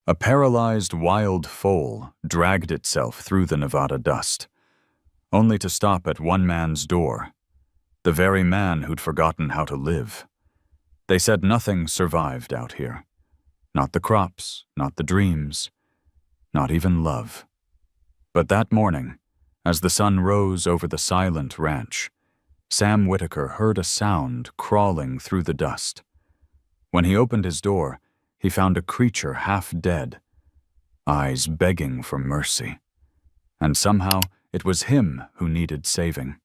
A paralyzed wild foal dragged itself through the Nevada dust, only to stop at one man's door, the very man who'd forgotten how to live. They said nothing survived out here. Not the crops, not the dreams, not even love. But that morning, as the sun rose over the silent ranch, Sam Whitaker heard a sound crawling through the dust. When he opened his door, he found a creature half dead, eyes begging for mercy. And somehow, it was him who needed saving.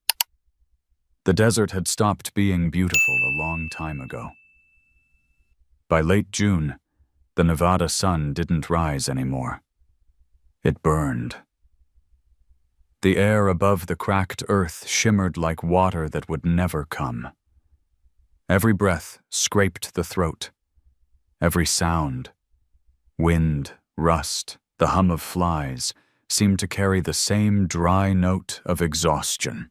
The desert had stopped being beautiful a long time ago. By late June, the Nevada sun didn't rise anymore. It burned. The air above the cracked earth shimmered like water that would never come. Every breath scraped the throat. Every sound, wind, rust, the hum of flies, seemed to carry the same dry note of exhaustion.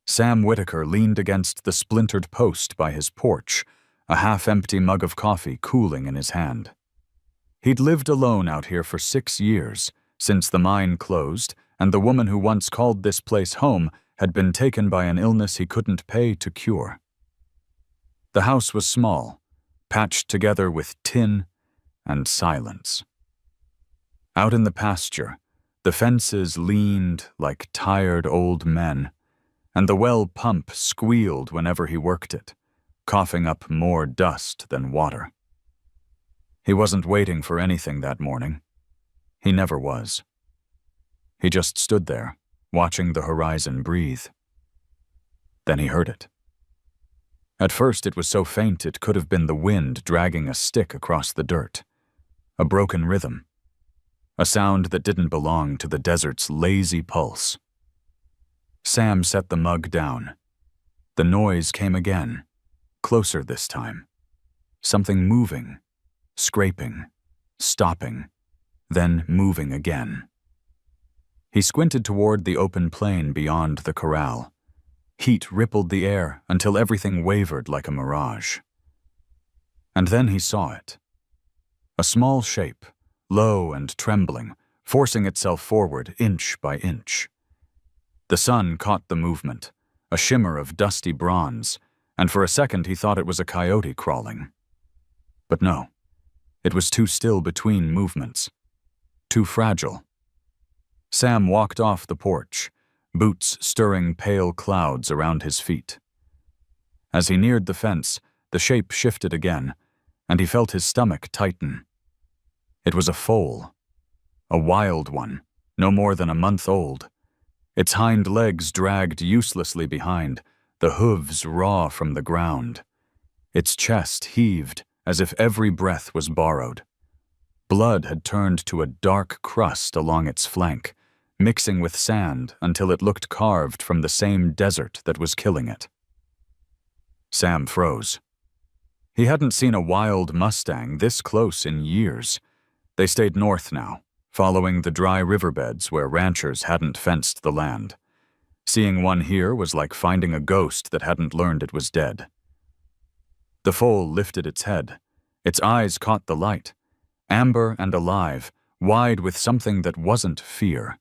Sam Whitaker leaned against the splintered post by his porch, a half-empty mug of coffee cooling in his hand. He'd lived alone out here for 6 years, since the mine closed, and the woman who once called this place home had been taken by an illness he couldn't pay to cure. The house was small, patched together with tin and silence. Out in the pasture, the fences leaned like tired old men, and the well pump squealed whenever he worked it, coughing up more dust than water. He wasn't waiting for anything that morning. He never was. He just stood there, watching the horizon breathe. Then he heard it. At first it was so faint it could have been the wind dragging a stick across the dirt. A broken rhythm. A sound that didn't belong to the desert's lazy pulse. Sam set the mug down. The noise came again, closer this time. Something moving, scraping, stopping, then moving again. He squinted toward the open plain beyond the corral. Heat rippled the air until everything wavered like a mirage. And then he saw it. A small shape, low and trembling, forcing itself forward inch by inch. The sun caught the movement, a shimmer of dusty bronze, and for a second he thought it was a coyote crawling. But no, it was too still between movements, too fragile. Sam walked off the porch, boots stirring pale clouds around his feet. As he neared the fence, the shape shifted again, and he felt his stomach tighten. It was a foal, a wild one, no more than a month old. Its hind legs dragged uselessly behind, the hooves raw from the ground. Its chest heaved as if every breath was borrowed. Blood had turned to a dark crust along its flank, mixing with sand until it looked carved from the same desert that was killing it. Sam froze. He hadn't seen a wild Mustang this close in years. They stayed north now, following the dry riverbeds where ranchers hadn't fenced the land. Seeing one here was like finding a ghost that hadn't learned it was dead. The foal lifted its head. Its eyes caught the light, amber and alive, wide with something that wasn't fear.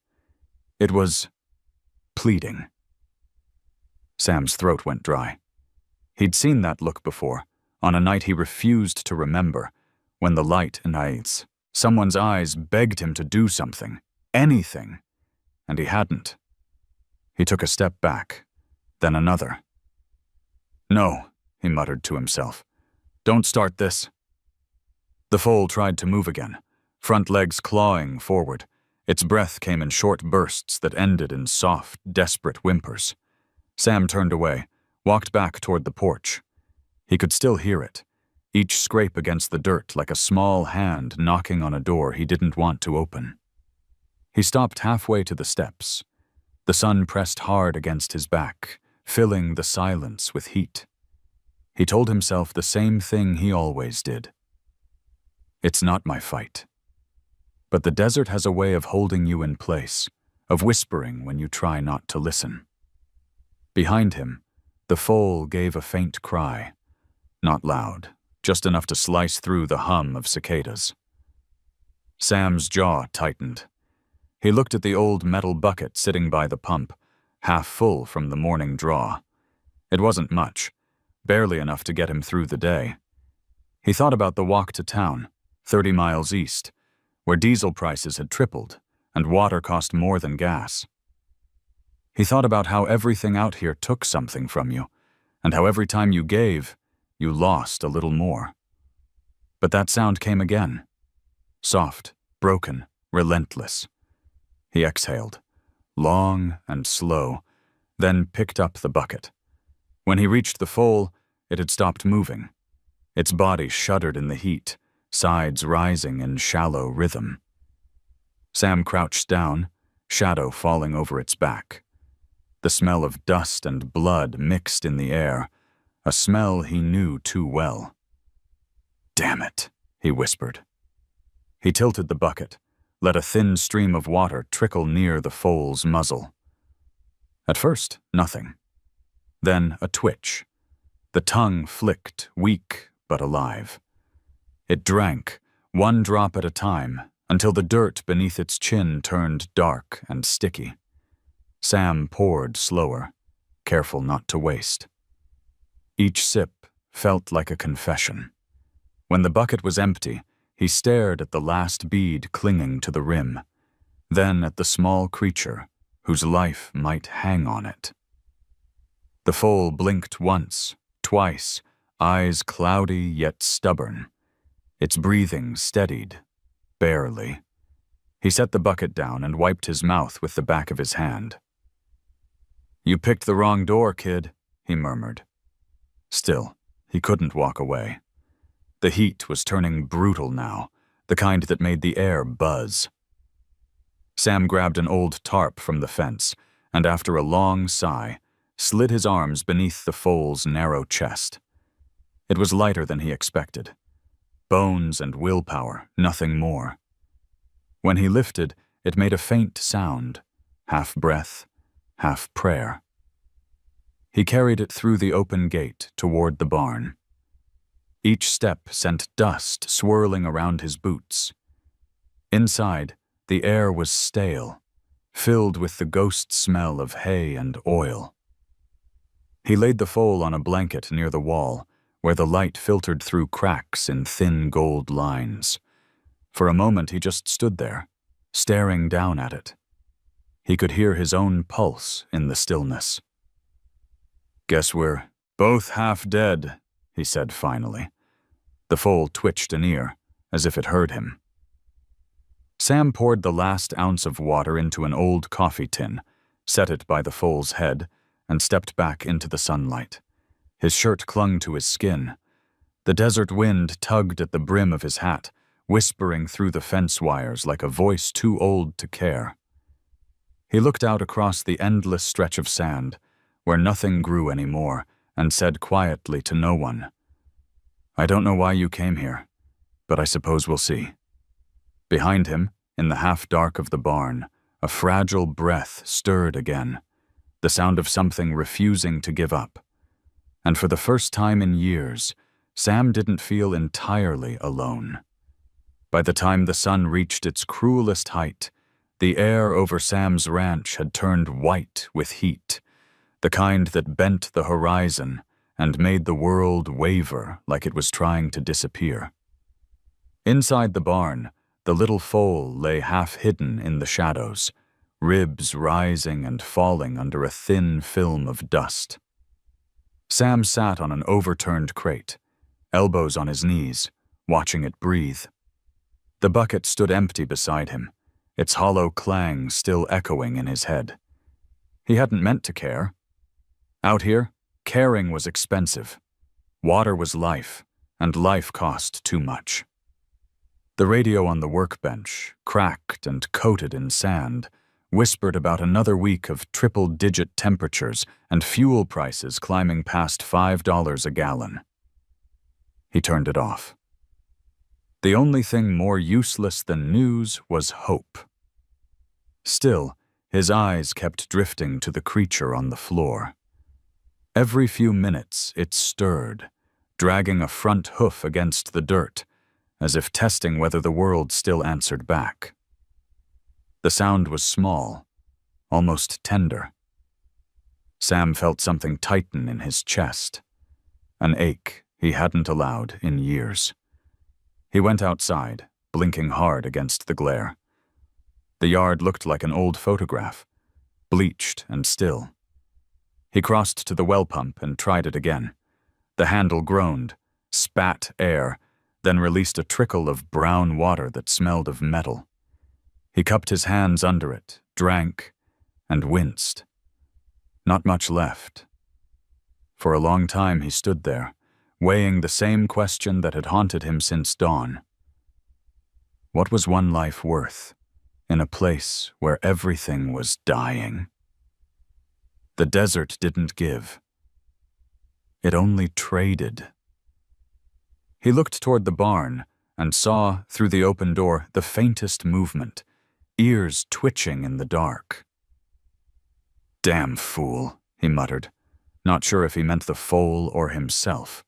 It was pleading. Sam's throat went dry. He'd seen that look before, on a night he refused to remember, when the light ignites. Someone's eyes begged him to do something, anything, and he hadn't. He took a step back, then another. "No," he muttered to himself. "Don't start this." The foal tried to move again, front legs clawing forward. Its breath came in short bursts that ended in soft, desperate whimpers. Sam turned away, walked back toward the porch. He could still hear it, each scrape against the dirt like a small hand knocking on a door he didn't want to open. He stopped halfway to the steps. The sun pressed hard against his back, filling the silence with heat. He told himself the same thing he always did. It's not my fight. But the desert has a way of holding you in place, of whispering when you try not to listen. Behind him, the foal gave a faint cry, not loud, just enough to slice through the hum of cicadas. Sam's jaw tightened. He looked at the old metal bucket sitting by the pump, half full from the morning draw. It wasn't much, barely enough to get him through the day. He thought about the walk to town, 30 miles east, where diesel prices had tripled and water cost more than gas. He thought about how everything out here took something from you, and how every time you gave, you lost a little more. But that sound came again. Soft, broken, relentless. He exhaled, long and slow, then picked up the bucket. When he reached the Foal, it had stopped moving. Its body shuddered in the heat, sides rising in shallow rhythm. Sam crouched down, shadow falling over its back. The smell of dust and blood mixed in the air, a smell he knew too well. "Damn it," he whispered. He tilted the bucket, let a thin stream of water trickle near the foal's muzzle. At first, nothing. Then a twitch. The tongue flicked, weak but alive. It drank, one drop at a time, until the dirt beneath its chin turned dark and sticky. Sam poured slower, careful not to waste. Each sip felt like a confession. When the bucket was empty, he stared at the last bead clinging to the rim, then at the small creature whose life might hang on it. The foal blinked once, twice, eyes cloudy yet stubborn. Its breathing steadied, barely. He set the bucket down and wiped his mouth with the back of his hand. "You picked the wrong door, kid," he murmured. Still, he couldn't walk away. The heat was turning brutal now, the kind that made the air buzz. Sam grabbed an old tarp from the fence, and after a long sigh, slid his arms beneath the foal's narrow chest. It was lighter than he expected. Bones and willpower, nothing more. When he lifted, it made a faint sound, half breath, half prayer. He carried it through the open gate toward the barn. Each step sent dust swirling around his boots. Inside, the air was stale, filled with the ghost smell of hay and oil. He laid the foal on a blanket near the wall, where the light filtered through cracks in thin gold lines. For a moment he just stood there, staring down at it. He could hear his own pulse in the stillness. "Guess we're both half dead," he said finally. The foal twitched an ear, as if it heard him. Sam poured the last ounce of water into an old coffee tin, set it by the foal's head, and stepped back into the sunlight. His shirt clung to his skin. The desert wind tugged at the brim of his hat, whispering through the fence wires like a voice too old to care. He looked out across the endless stretch of sand, where nothing grew anymore, and said quietly to no one, "I don't know why you came here, but I suppose we'll see." Behind him, in the half-dark of the barn, a fragile breath stirred again, the sound of something refusing to give up. And for the first time in years, Sam didn't feel entirely alone. By the time the sun reached its cruelest height, the air over Sam's ranch had turned white with heat, the kind that bent the horizon and made the world waver like it was trying to disappear. Inside the barn, the little foal lay half-hidden in the shadows, ribs rising and falling under a thin film of dust. Sam sat on an overturned crate, elbows on his knees, watching it breathe. The bucket stood empty beside him, its hollow clang still echoing in his head. He hadn't meant to care. Out here, caring was expensive. Water was life, and life cost too much. The radio on the workbench, cracked and coated in sand, whispered about another week of triple-digit temperatures and fuel prices climbing past $5 a gallon. He turned it off. The only thing more useless than news was hope. Still, his eyes kept drifting to the creature on the floor. Every few minutes it stirred, dragging a front hoof against the dirt, as if testing whether the world still answered back. The sound was small, almost tender. Sam felt something tighten in his chest, an ache he hadn't allowed in years. He went outside, blinking hard against the glare. The yard looked like an old photograph, bleached and still. He crossed to the well pump and tried it again. The handle groaned, spat air, then released a trickle of brown water that smelled of metal. He cupped his hands under it, drank, and winced. Not much left. For a long time he stood there, weighing the same question that had haunted him since dawn. What was one life worth in a place where everything was dying? The desert didn't give. It only traded. He looked toward the barn and saw, through the open door, the faintest movement, ears twitching in the dark. "Damn fool," he muttered, not sure if he meant the foal or himself.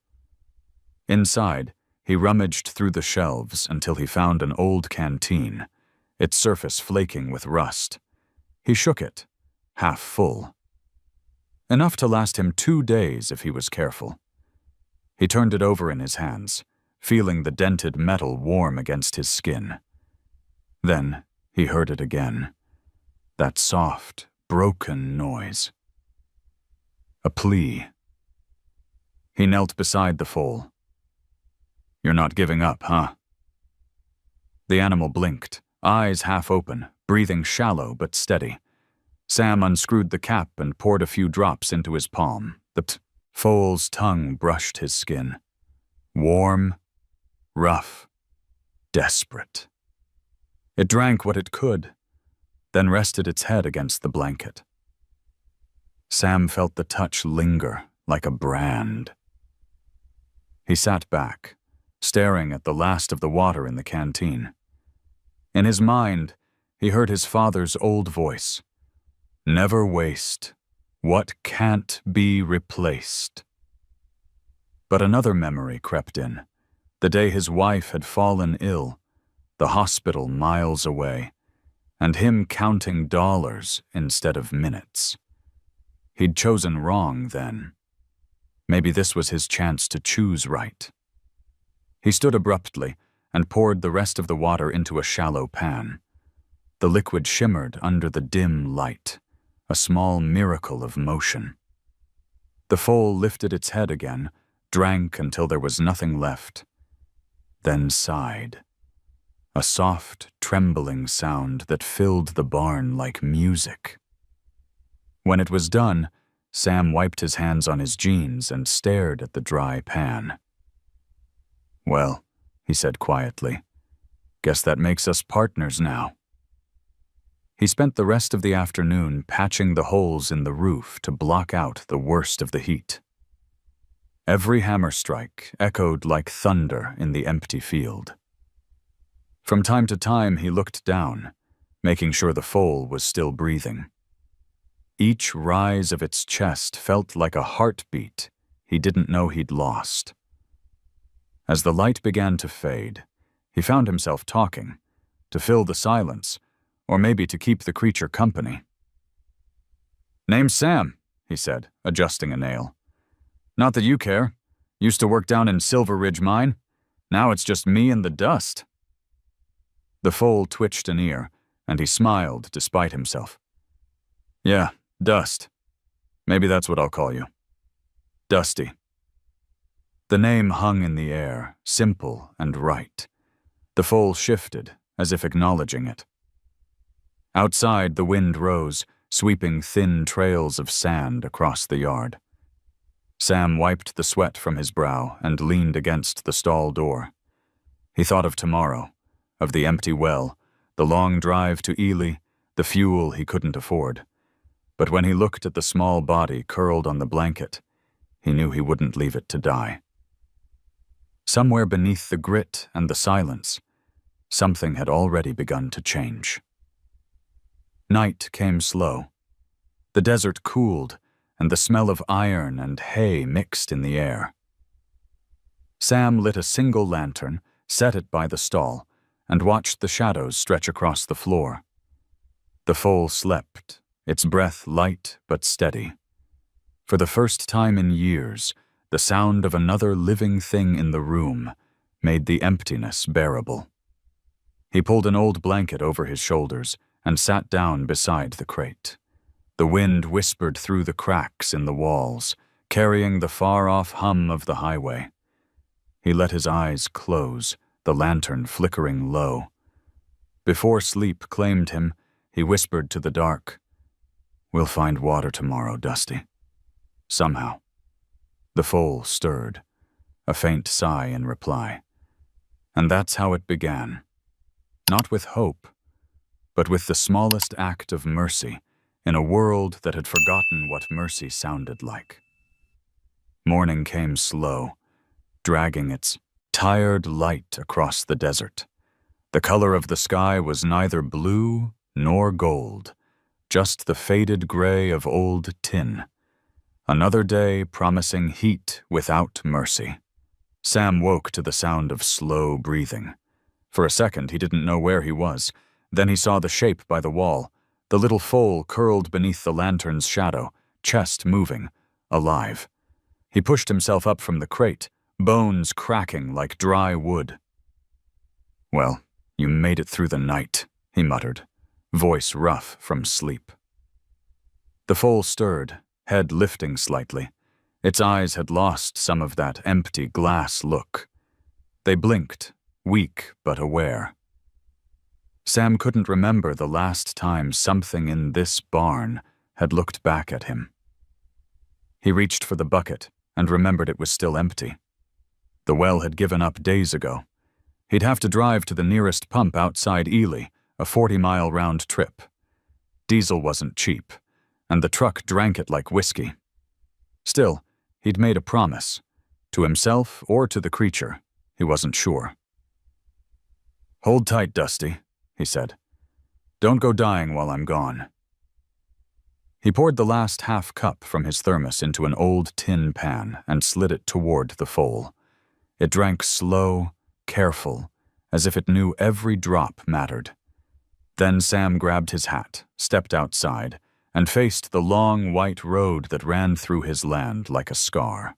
Inside, he rummaged through the shelves until he found an old canteen, its surface flaking with rust. He shook it, half full. Enough to last him 2 days if he was careful. He turned it over in his hands, feeling the dented metal warm against his skin. Then he heard it again, that soft, broken noise. A plea. He knelt beside the foal. "You're not giving up, huh?" The animal blinked, eyes half open, breathing shallow but steady. Sam unscrewed the cap and poured a few drops into his palm. The foal's tongue brushed his skin. Warm, rough, desperate. It drank what it could, then rested its head against the blanket. Sam felt the touch linger like a brand. He sat back, staring at the last of the water in the canteen. In his mind, he heard his father's old voice. "Never waste what can't be replaced." But another memory crept in, the day his wife had fallen ill, the hospital miles away, and him counting dollars instead of minutes. He'd chosen wrong then. Maybe this was his chance to choose right. He stood abruptly and poured the rest of the water into a shallow pan. The liquid shimmered under the dim light, a small miracle of motion. The foal lifted its head again, drank until there was nothing left, then sighed. A soft, trembling sound that filled the barn like music. When it was done, Sam wiped his hands on his jeans and stared at the dry pan. "Well," he said quietly, "guess that makes us partners now." He spent the rest of the afternoon patching the holes in the roof to block out the worst of the heat. Every hammer strike echoed like thunder in the empty field. From time to time he looked down, making sure the foal was still breathing. Each rise of its chest felt like a heartbeat he didn't know he'd lost. As the light began to fade, he found himself talking, to fill the silence, or maybe to keep the creature company. "Name's Sam," he said, adjusting a nail. "Not that you care. Used to work down in Silver Ridge Mine. Now it's just me and the dust." The foal twitched an ear, and he smiled despite himself. "Yeah, Dust. Maybe that's what I'll call you. Dusty." The name hung in the air, simple and right. The foal shifted, as if acknowledging it. Outside, the wind rose, sweeping thin trails of sand across the yard. Sam wiped the sweat from his brow and leaned against the stall door. He thought of tomorrow, of the empty well, the long drive to Ely, the fuel he couldn't afford. But when he looked at the small body curled on the blanket, he knew he wouldn't leave it to die. Somewhere beneath the grit and the silence, something had already begun to change. Night came slow. The desert cooled, and the smell of iron and hay mixed in the air. Sam lit a single lantern, set it by the stall, and watched the shadows stretch across the floor. The foal slept, its breath light but steady. For the first time in years, the sound of another living thing in the room made the emptiness bearable. He pulled an old blanket over his shoulders and sat down beside the crate. The wind whispered through the cracks in the walls, carrying the far-off hum of the highway. He let his eyes close, the lantern flickering low. Before sleep claimed him, he whispered to the dark, "We'll find water tomorrow, Dusty." Somehow. The foal stirred, a faint sigh in reply. And that's how it began. Not with hope, but with the smallest act of mercy in a world that had forgotten what mercy sounded like. Morning came slow, dragging its tired light across the desert. The color of the sky was neither blue nor gold, just the faded gray of old tin. Another day promising heat without mercy. Sam woke to the sound of slow breathing. For a second, he didn't know where he was. Then he saw the shape by the wall, the little foal curled beneath the lantern's shadow, chest moving, alive. He pushed himself up from the crate, bones cracking like dry wood. "Well, you made it through the night," he muttered, voice rough from sleep. The foal stirred, head lifting slightly. Its eyes had lost some of that empty glass look. They blinked, weak but aware. Sam couldn't remember the last time something in this barn had looked back at him. He reached for the bucket and remembered it was still empty. The well had given up days ago. He'd have to drive to the nearest pump outside Ely, a 40-mile round trip. Diesel wasn't cheap, and the truck drank it like whiskey. Still, he'd made a promise. To himself or to the creature, he wasn't sure. "Hold tight, Dusty," he said. "Don't go dying while I'm gone." He poured the last half cup from his thermos into an old tin pan and slid it toward the foal. It drank slow, careful, as if it knew every drop mattered. Then Sam grabbed his hat, stepped outside, and faced the long white road that ran through his land like a scar.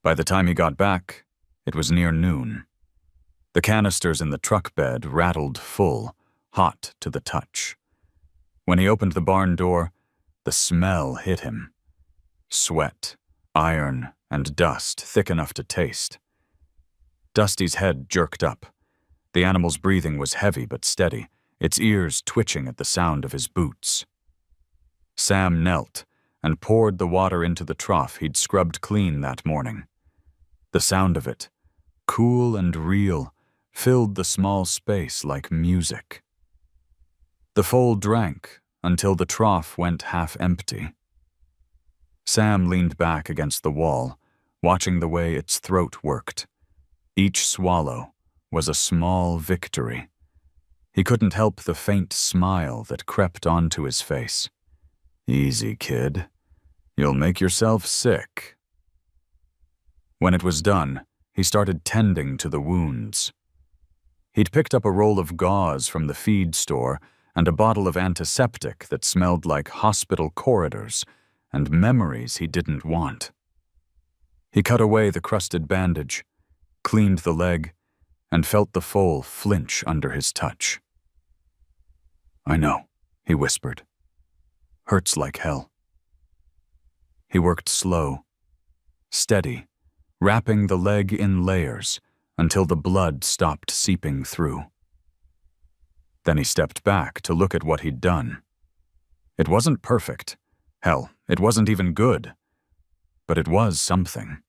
By the time he got back, it was near noon. The canisters in the truck bed rattled full, hot to the touch. When he opened the barn door, the smell hit him. Sweat, iron, and dust thick enough to taste. Dusty's head jerked up. The animal's breathing was heavy but steady, its ears twitching at the sound of his boots. Sam knelt and poured the water into the trough he'd scrubbed clean that morning. The sound of it, cool and real, filled the small space like music. The foal drank until the trough went half empty. Sam leaned back against the wall, watching the way its throat worked. Each swallow was a small victory. He couldn't help the faint smile that crept onto his face. "Easy, kid. You'll make yourself sick." When it was done, he started tending to the wounds. He'd picked up a roll of gauze from the feed store and a bottle of antiseptic that smelled like hospital corridors and memories he didn't want. He cut away the crusted bandage, cleaned the leg, and felt the foal flinch under his touch. "I know," he whispered. "Hurts like hell." He worked slow, steady, wrapping the leg in layers until the blood stopped seeping through. Then he stepped back to look at what he'd done. It wasn't perfect. Hell, it wasn't even good. But it was something.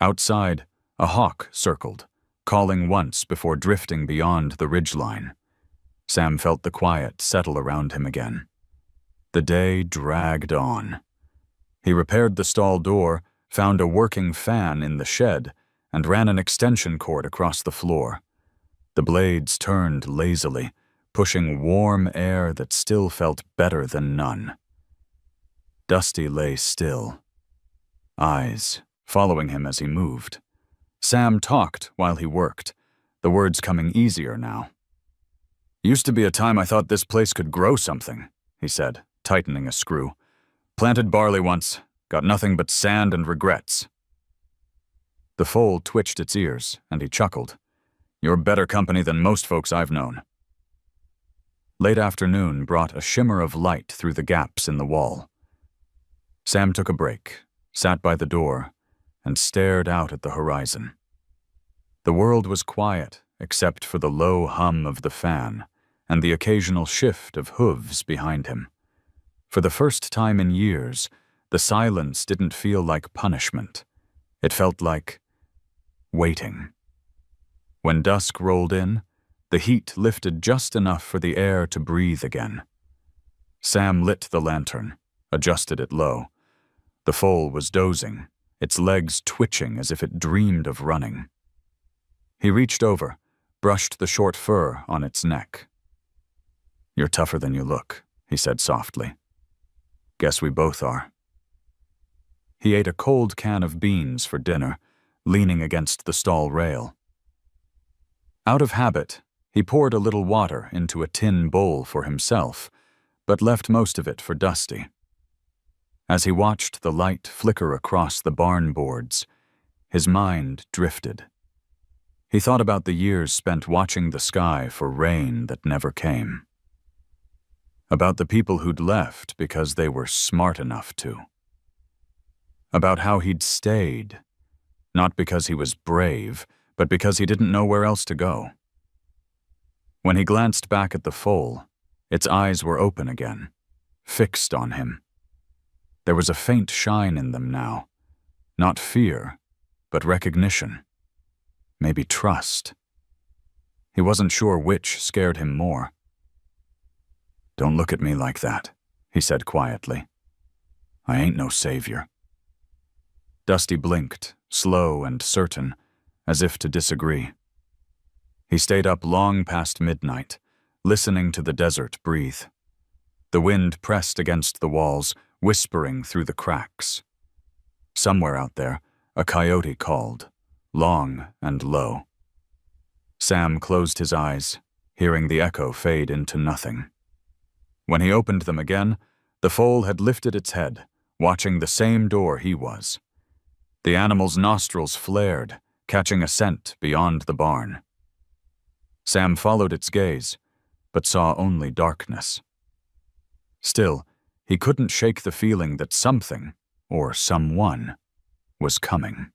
Outside, a hawk circled, calling once before drifting beyond the ridgeline. Sam felt the quiet settle around him again. The day dragged on. He repaired the stall door, found a working fan in the shed, and ran an extension cord across the floor. The blades turned lazily, pushing warm air that still felt better than none. Dusty lay still, eyes following him as he moved, Sam talked while he worked, the words coming easier now. "Used to be a time I thought this place could grow something," he said, tightening a screw. "Planted barley once, got nothing but sand and regrets." The foal twitched its ears, and he chuckled. "You're better company than most folks I've known." Late afternoon brought a shimmer of light through the gaps in the wall. Sam took a break, sat by the door, and stared out at the horizon. The world was quiet except for the low hum of the fan and the occasional shift of hooves behind him. For the first time in years, the silence didn't feel like punishment. It felt like waiting. When dusk rolled in, the heat lifted just enough for the air to breathe again. Sam lit the lantern, adjusted it low. The foal was dozing, its legs twitching as if it dreamed of running. He reached over, brushed the short fur on its neck. "You're tougher than you look," he said softly. "Guess we both are." He ate a cold can of beans for dinner, leaning against the stall rail. Out of habit, he poured a little water into a tin bowl for himself, but left most of it for Dusty. As he watched the light flicker across the barn boards, his mind drifted. He thought about the years spent watching the sky for rain that never came. About the people who'd left because they were smart enough to. About how he'd stayed, not because he was brave, but because he didn't know where else to go. When he glanced back at the foal, its eyes were open again, fixed on him. There was a faint shine in them now, not fear, but recognition, maybe trust. He wasn't sure which scared him more. "Don't look at me like that," he said quietly. "I ain't no savior." Dusty blinked, slow and certain, as if to disagree. He stayed up long past midnight, listening to the desert breathe. The wind pressed against the walls, whispering through the cracks. Somewhere out there, a coyote called, long and low. Sam closed his eyes, hearing the echo fade into nothing. When he opened them again, the foal had lifted its head, watching the same door he was. The animal's nostrils flared, catching a scent beyond the barn. Sam followed its gaze, but saw only darkness. Still, he couldn't shake the feeling that something, or someone, was coming.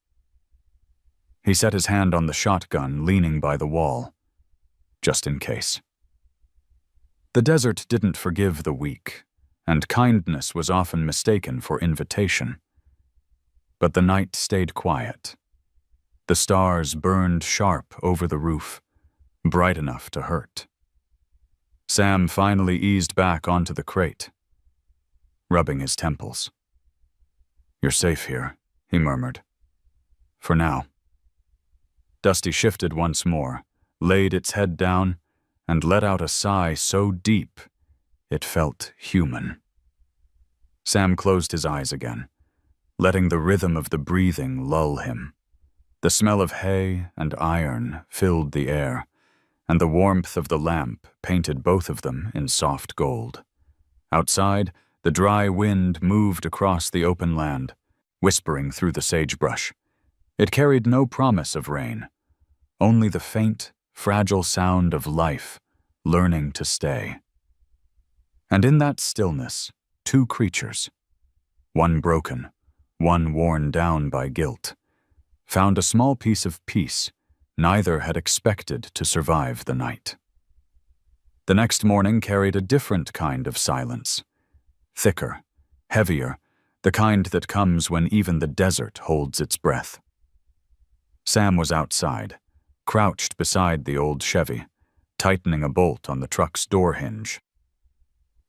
He set his hand on the shotgun leaning by the wall, just in case. The desert didn't forgive the weak, and kindness was often mistaken for invitation. But the night stayed quiet. The stars burned sharp over the roof, bright enough to hurt. Sam finally eased back onto the crate, rubbing his temples. "You're safe here," he murmured. "For now." Dusty shifted once more, laid its head down, and let out a sigh so deep it felt human. Sam closed his eyes again, letting the rhythm of the breathing lull him. The smell of hay and iron filled the air, and the warmth of the lamp painted both of them in soft gold. Outside, the dry wind moved across the open land, whispering through the sagebrush. It carried no promise of rain, only the faint, fragile sound of life learning to stay. And in that stillness, two creatures, one broken, one worn down by guilt, found a small piece of peace neither had expected to survive the night. The next morning carried a different kind of silence, thicker, heavier, the kind that comes when even the desert holds its breath. Sam was outside, crouched beside the old Chevy, tightening a bolt on the truck's door hinge.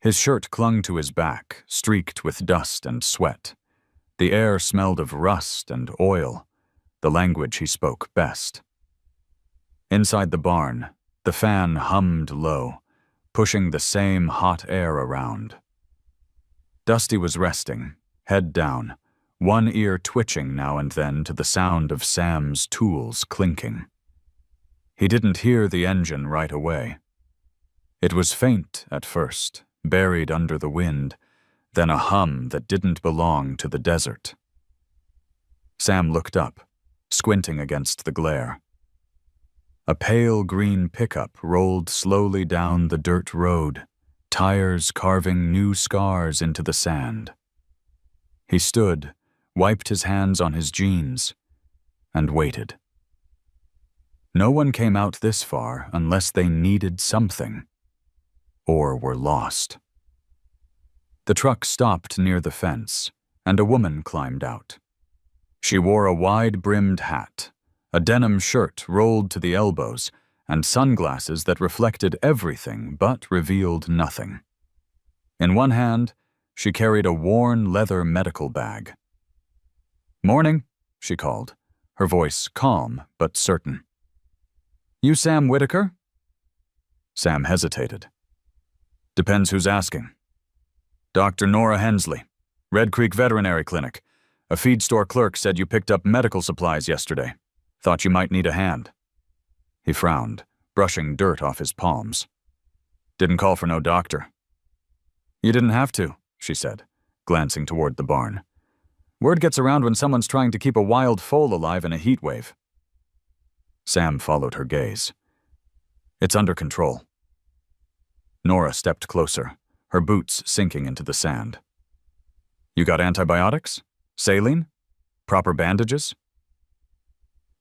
His shirt clung to his back, streaked with dust and sweat. The air smelled of rust and oil, the language he spoke best. Inside the barn, the fan hummed low, pushing the same hot air around. Dusty was resting, head down, one ear twitching now and then to the sound of Sam's tools clinking. He didn't hear the engine right away. It was faint at first, buried under the wind, then a hum that didn't belong to the desert. Sam looked up, squinting against the glare. A pale green pickup rolled slowly down the dirt road, tires carving new scars into the sand. He stood, wiped his hands on his jeans, and waited. No one came out this far unless they needed something, or were lost. The truck stopped near the fence, and a woman climbed out. She wore a wide-brimmed hat, a denim shirt rolled to the elbows, and sunglasses that reflected everything but revealed nothing. In one hand, she carried a worn leather medical bag. "Morning," she called, her voice calm but certain. "You Sam Whitaker?" Sam hesitated. "Depends who's asking." "Dr. Nora Hensley, Red Creek Veterinary Clinic. A feed store clerk said you picked up medical supplies yesterday. Thought you might need a hand." He frowned, brushing dirt off his palms. "Didn't call for no doctor." "You didn't have to," she said, glancing toward the barn. "Word gets around when someone's trying to keep a wild foal alive in a heat wave." Sam followed her gaze. "It's under control." Nora stepped closer, her boots sinking into the sand. "You got antibiotics? Saline? Proper bandages?"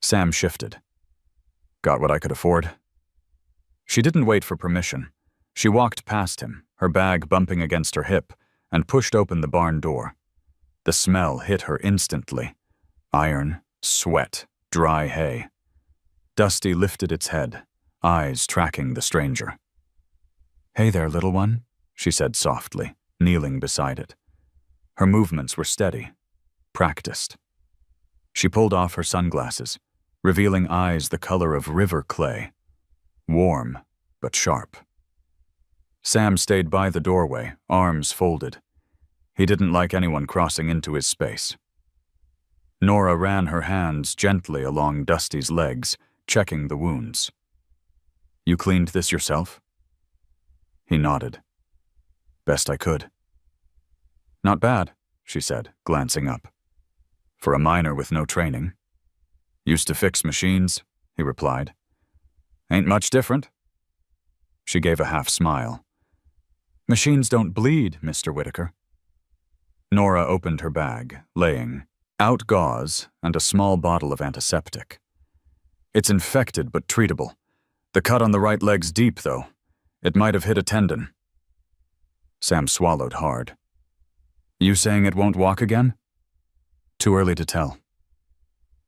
Sam shifted. "Got what I could afford." She didn't wait for permission. She walked past him, her bag bumping against her hip, and pushed open the barn door. The smell hit her instantly. Iron, sweat, dry hay. Dusty lifted its head, eyes tracking the stranger. "Hey there, little one," she said softly, kneeling beside it. Her movements were steady, practiced. She pulled off her sunglasses, revealing eyes the color of river clay, warm but sharp. Sam stayed by the doorway, arms folded. He didn't like anyone crossing into his space. Nora ran her hands gently along Dusty's legs, checking the wounds. "You cleaned this yourself?" He nodded. "Best I could." "Not bad," she said, glancing up. "For a miner with no training." "Used to fix machines," he replied. "Ain't much different." She gave a half smile. "Machines don't bleed, Mr. Whitaker." Nora opened her bag, laying out gauze and a small bottle of antiseptic. "It's infected but treatable. The cut on the right leg's deep, though. It might have hit a tendon." Sam swallowed hard. "You saying it won't walk again?" "Too early to tell."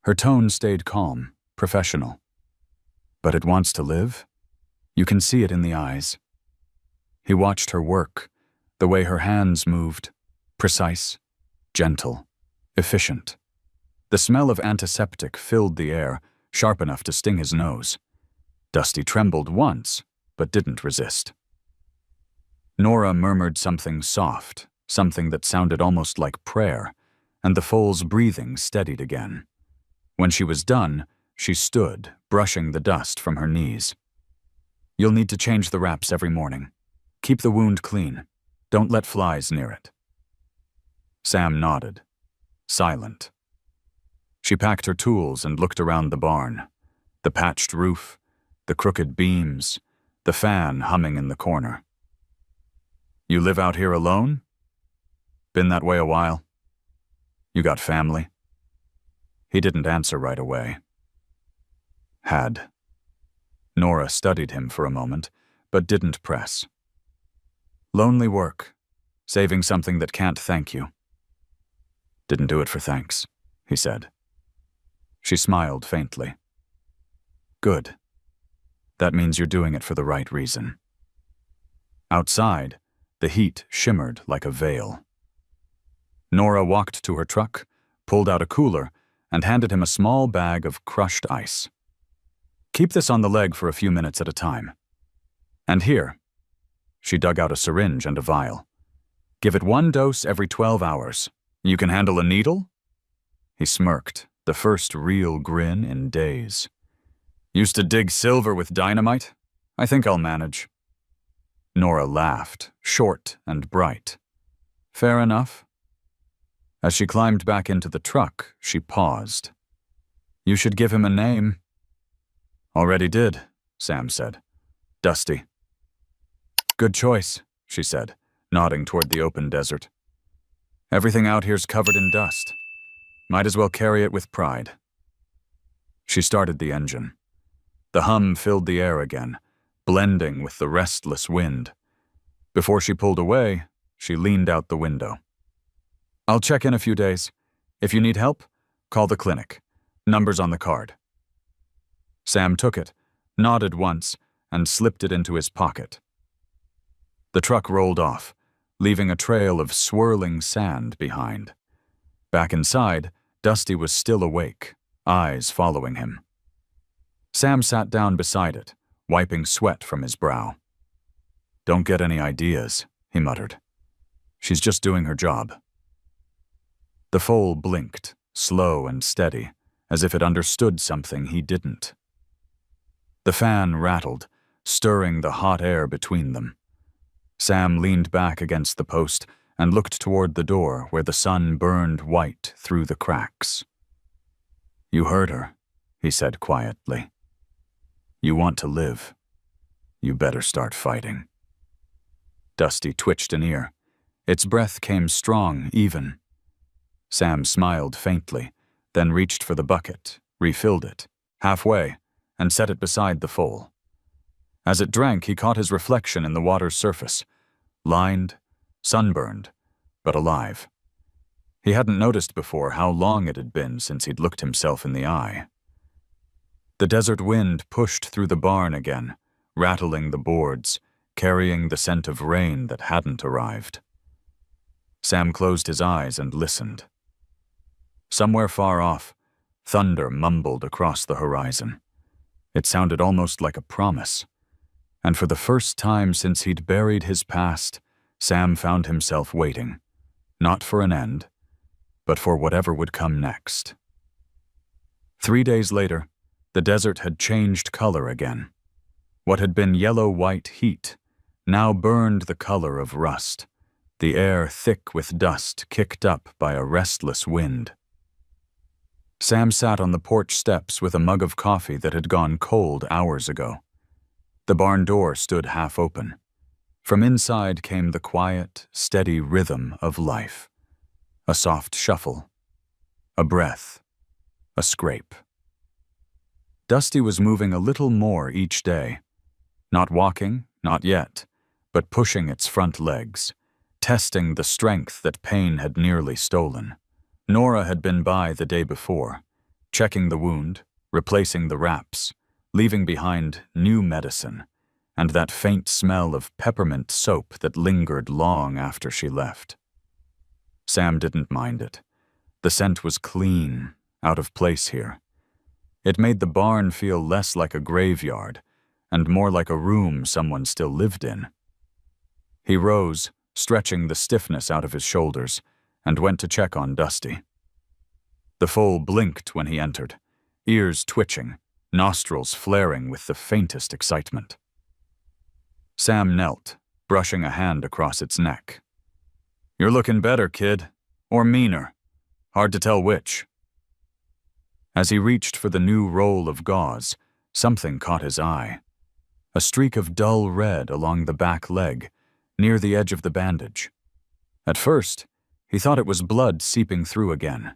Her tone stayed calm, professional. "But it wants to live? You can see it in the eyes." He watched her work, the way her hands moved, precise, gentle, efficient. The smell of antiseptic filled the air, sharp enough to sting his nose. Dusty trembled once, but didn't resist. Nora murmured something soft, something that sounded almost like prayer, and the foal's breathing steadied again. When she was done, she stood, brushing the dust from her knees. "You'll need to change the wraps every morning. Keep the wound clean. Don't let flies near it." Sam nodded, silent. She packed her tools and looked around the barn. The patched roof, the crooked beams, the fan humming in the corner. "You live out here alone? Been that way a while? You got family?" He didn't answer right away. "Had." Nora studied him for a moment, but didn't press. "Lonely work, saving something that can't thank you." "Didn't do it for thanks," he said. She smiled faintly. "Good. That means you're doing it for the right reason." Outside, the heat shimmered like a veil. Nora walked to her truck, pulled out a cooler, and handed him a small bag of crushed ice. "Keep this on the leg for a few minutes at a time. And here." She dug out a syringe and a vial. "Give it one dose every 12 hours. You can handle a needle?" He smirked, the first real grin in days. Used to dig silver with dynamite? I think I'll manage. Nora laughed, short and bright. Fair enough. As she climbed back into the truck, she paused. You should give him a name. Already did, Sam said. Dusty. Good choice, she said, nodding toward the open desert. Everything out here's covered in dust. Might as well carry it with pride. She started the engine. The hum filled the air again, blending with the restless wind. Before she pulled away, she leaned out the window. I'll check in a few days. If you need help, call the clinic. Number's on the card. Sam took it, nodded once, and slipped it into his pocket. The truck rolled off, leaving a trail of swirling sand behind. Back inside, Dusty was still awake, eyes following him. Sam sat down beside it, wiping sweat from his brow. Don't get any ideas, he muttered. She's just doing her job. The foal blinked, slow and steady, as if it understood something he didn't. The fan rattled, stirring the hot air between them. Sam leaned back against the post and looked toward the door where the sun burned white through the cracks. You heard her, he said quietly. You want to live. You better start fighting. Dusty twitched an ear. Its breath came strong, even. Sam smiled faintly, then reached for the bucket, refilled it, halfway, and set it beside the foal. As it drank, he caught his reflection in the water's surface, lined, sunburned, but alive. He hadn't noticed before how long it had been since he'd looked himself in the eye. The desert wind pushed through the barn again, rattling the boards, carrying the scent of rain that hadn't arrived. Sam closed his eyes and listened. Somewhere far off, thunder mumbled across the horizon. It sounded almost like a promise. And for the first time since he'd buried his past, Sam found himself waiting, not for an end, but for whatever would come next. 3 days later, the desert had changed color again. What had been yellow-white heat now burned the color of rust, the air thick with dust kicked up by a restless wind. Sam sat on the porch steps with a mug of coffee that had gone cold hours ago. The barn door stood half open. From inside came the quiet, steady rhythm of life. A soft shuffle, a breath, a scrape. Dusty was moving a little more each day. Not walking, not yet, but pushing its front legs, testing the strength that pain had nearly stolen. Nora had been by the day before, checking the wound, replacing the wraps, leaving behind new medicine, and that faint smell of peppermint soap that lingered long after she left. Sam didn't mind it. The scent was clean, out of place here. It made the barn feel less like a graveyard, and more like a room someone still lived in. He rose, stretching the stiffness out of his shoulders, and went to check on Dusty. The foal blinked when he entered, ears twitching, nostrils flaring with the faintest excitement. Sam knelt, brushing a hand across its neck. You're looking better, kid. Or meaner. Hard to tell which. As he reached for the new roll of gauze, something caught his eye. A streak of dull red along the back leg, near the edge of the bandage. At first, he thought it was blood seeping through again.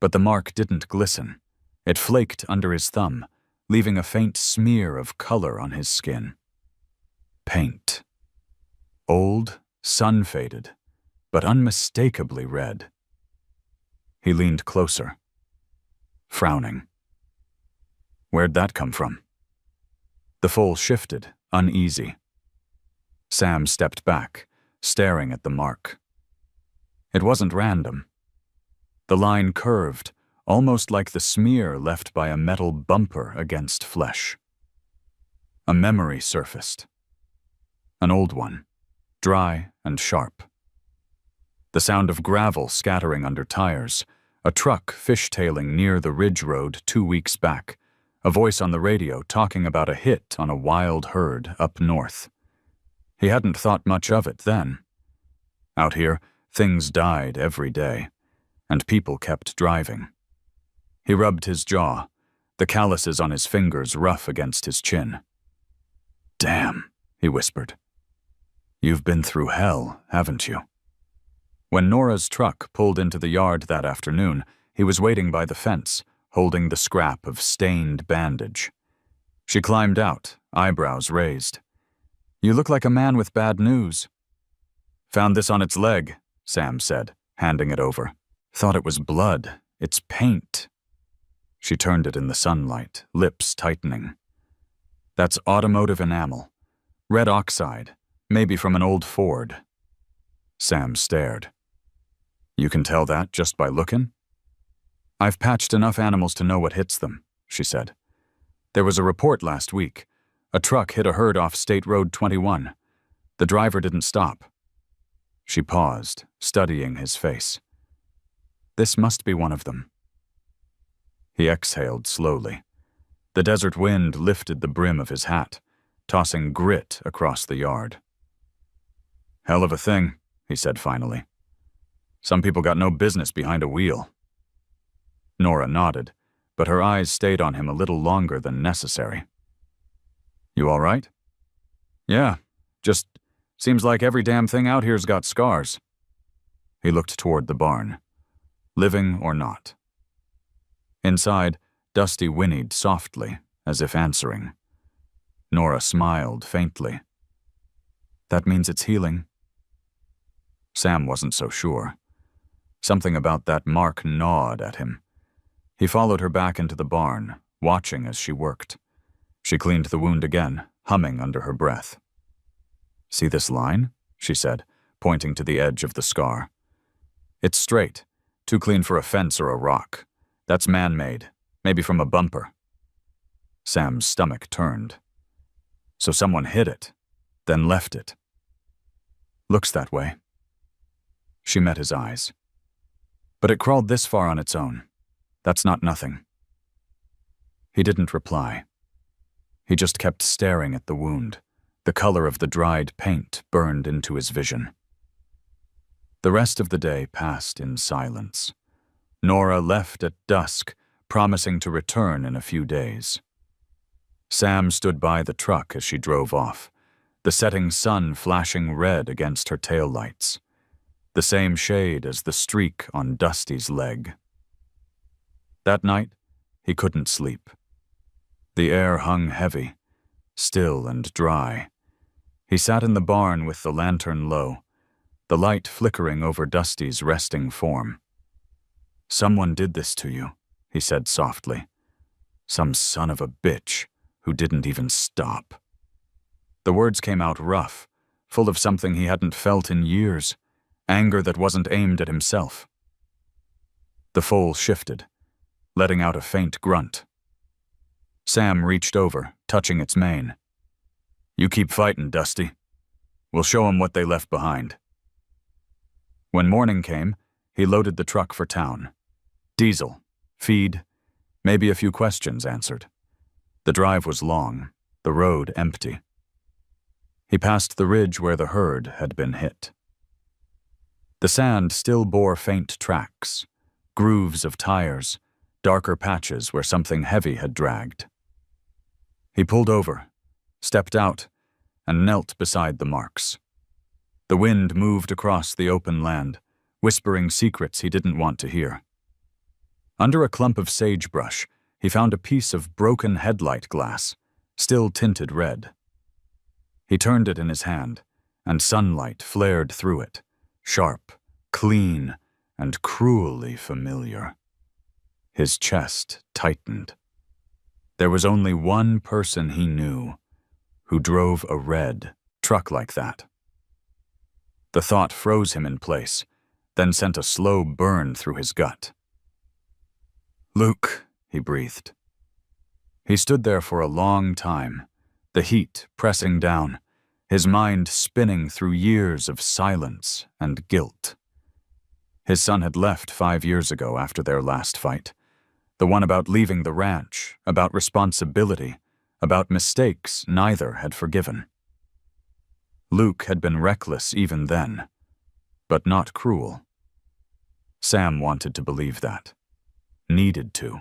But the mark didn't glisten. It flaked under his thumb, leaving a faint smear of color on his skin. Paint. Old, sun-faded, but unmistakably red. He leaned closer, frowning. Where'd that come from? The foal shifted, uneasy. Sam stepped back, staring at the mark. It wasn't random. The line curved, almost like the smear left by a metal bumper against flesh. A memory surfaced. An old one, dry and sharp. The sound of gravel scattering under tires, A truck fishtailing near the ridge road 2 weeks back, a voice on the radio talking about a hit on a wild herd up north. He hadn't thought much of it then. Out here, things died every day, and people kept driving. He rubbed his jaw, the calluses on his fingers rough against his chin. "Damn," he whispered. "You've been through hell, haven't you?" When Nora's truck pulled into the yard that afternoon, he was waiting by the fence, holding the scrap of stained bandage. She climbed out, eyebrows raised. "You look like a man with bad news." "Found this on its leg," Sam said, handing it over. "Thought it was blood. It's paint." She turned it in the sunlight, lips tightening. "That's automotive enamel. Red oxide, maybe from an old Ford." Sam stared. "You can tell that just by looking?" "I've patched enough animals to know what hits them," she said. "There was a report last week. A truck hit a herd off State Road 21. The driver didn't stop." She paused, studying his face. "This must be one of them." He exhaled slowly. The desert wind lifted the brim of his hat, tossing grit across the yard. "Hell of a thing," he said finally. "Some people got no business behind a wheel." Nora nodded, but her eyes stayed on him a little longer than necessary. "You all right?" "Yeah, just seems like every damn thing out here's got scars." He looked toward the barn. Living or not. Inside, Dusty whinnied softly, as if answering. Nora smiled faintly. "That means it's healing." Sam wasn't so sure. Something about that mark gnawed at him. He followed her back into the barn, watching as she worked. She cleaned the wound again, humming under her breath. "See this line?" she said, pointing to the edge of the scar. "It's straight, too clean for a fence or a rock. That's man-made, maybe from a bumper." Sam's stomach turned. "So someone hit it, then left it." "Looks that way." She met his eyes. "But it crawled this far on its own. That's not nothing." He didn't reply. He just kept staring at the wound. The color of the dried paint burned into his vision. The rest of the day passed in silence. Nora left at dusk, promising to return in a few days. Sam stood by the truck as she drove off, the setting sun flashing red against her taillights, the same shade as the streak on Dusty's leg. That night, he couldn't sleep. The air hung heavy, still and dry. He sat in the barn with the lantern low, the light flickering over Dusty's resting form. "Someone did this to you," he said softly. "Some son of a bitch who didn't even stop." The words came out rough, full of something he hadn't felt in years, anger that wasn't aimed at himself. The foal shifted, letting out a faint grunt. Sam reached over, touching its mane. "You keep fighting, Dusty. We'll show 'em what they left behind." When morning came, he loaded the truck for town. Diesel, feed, maybe a few questions answered. The drive was long, the road empty. He passed the ridge where the herd had been hit. The sand still bore faint tracks, grooves of tires, darker patches where something heavy had dragged. He pulled over, stepped out, and knelt beside the marks. The wind moved across the open land, whispering secrets he didn't want to hear. Under a clump of sagebrush, he found a piece of broken headlight glass, still tinted red. He turned it in his hand, and sunlight flared through it, sharp, clean, and cruelly familiar. His chest tightened. There was only one person he knew who drove a red truck like that. The thought froze him in place, then sent a slow burn through his gut. "Luke," he breathed. He stood there for a long time, the heat pressing down, his mind spinning through years of silence and guilt. His son had left 5 years ago after their last fight. The one about leaving the ranch, about responsibility, about mistakes neither had forgiven. Luke had been reckless even then, but not cruel. Sam wanted to believe that. Needed to.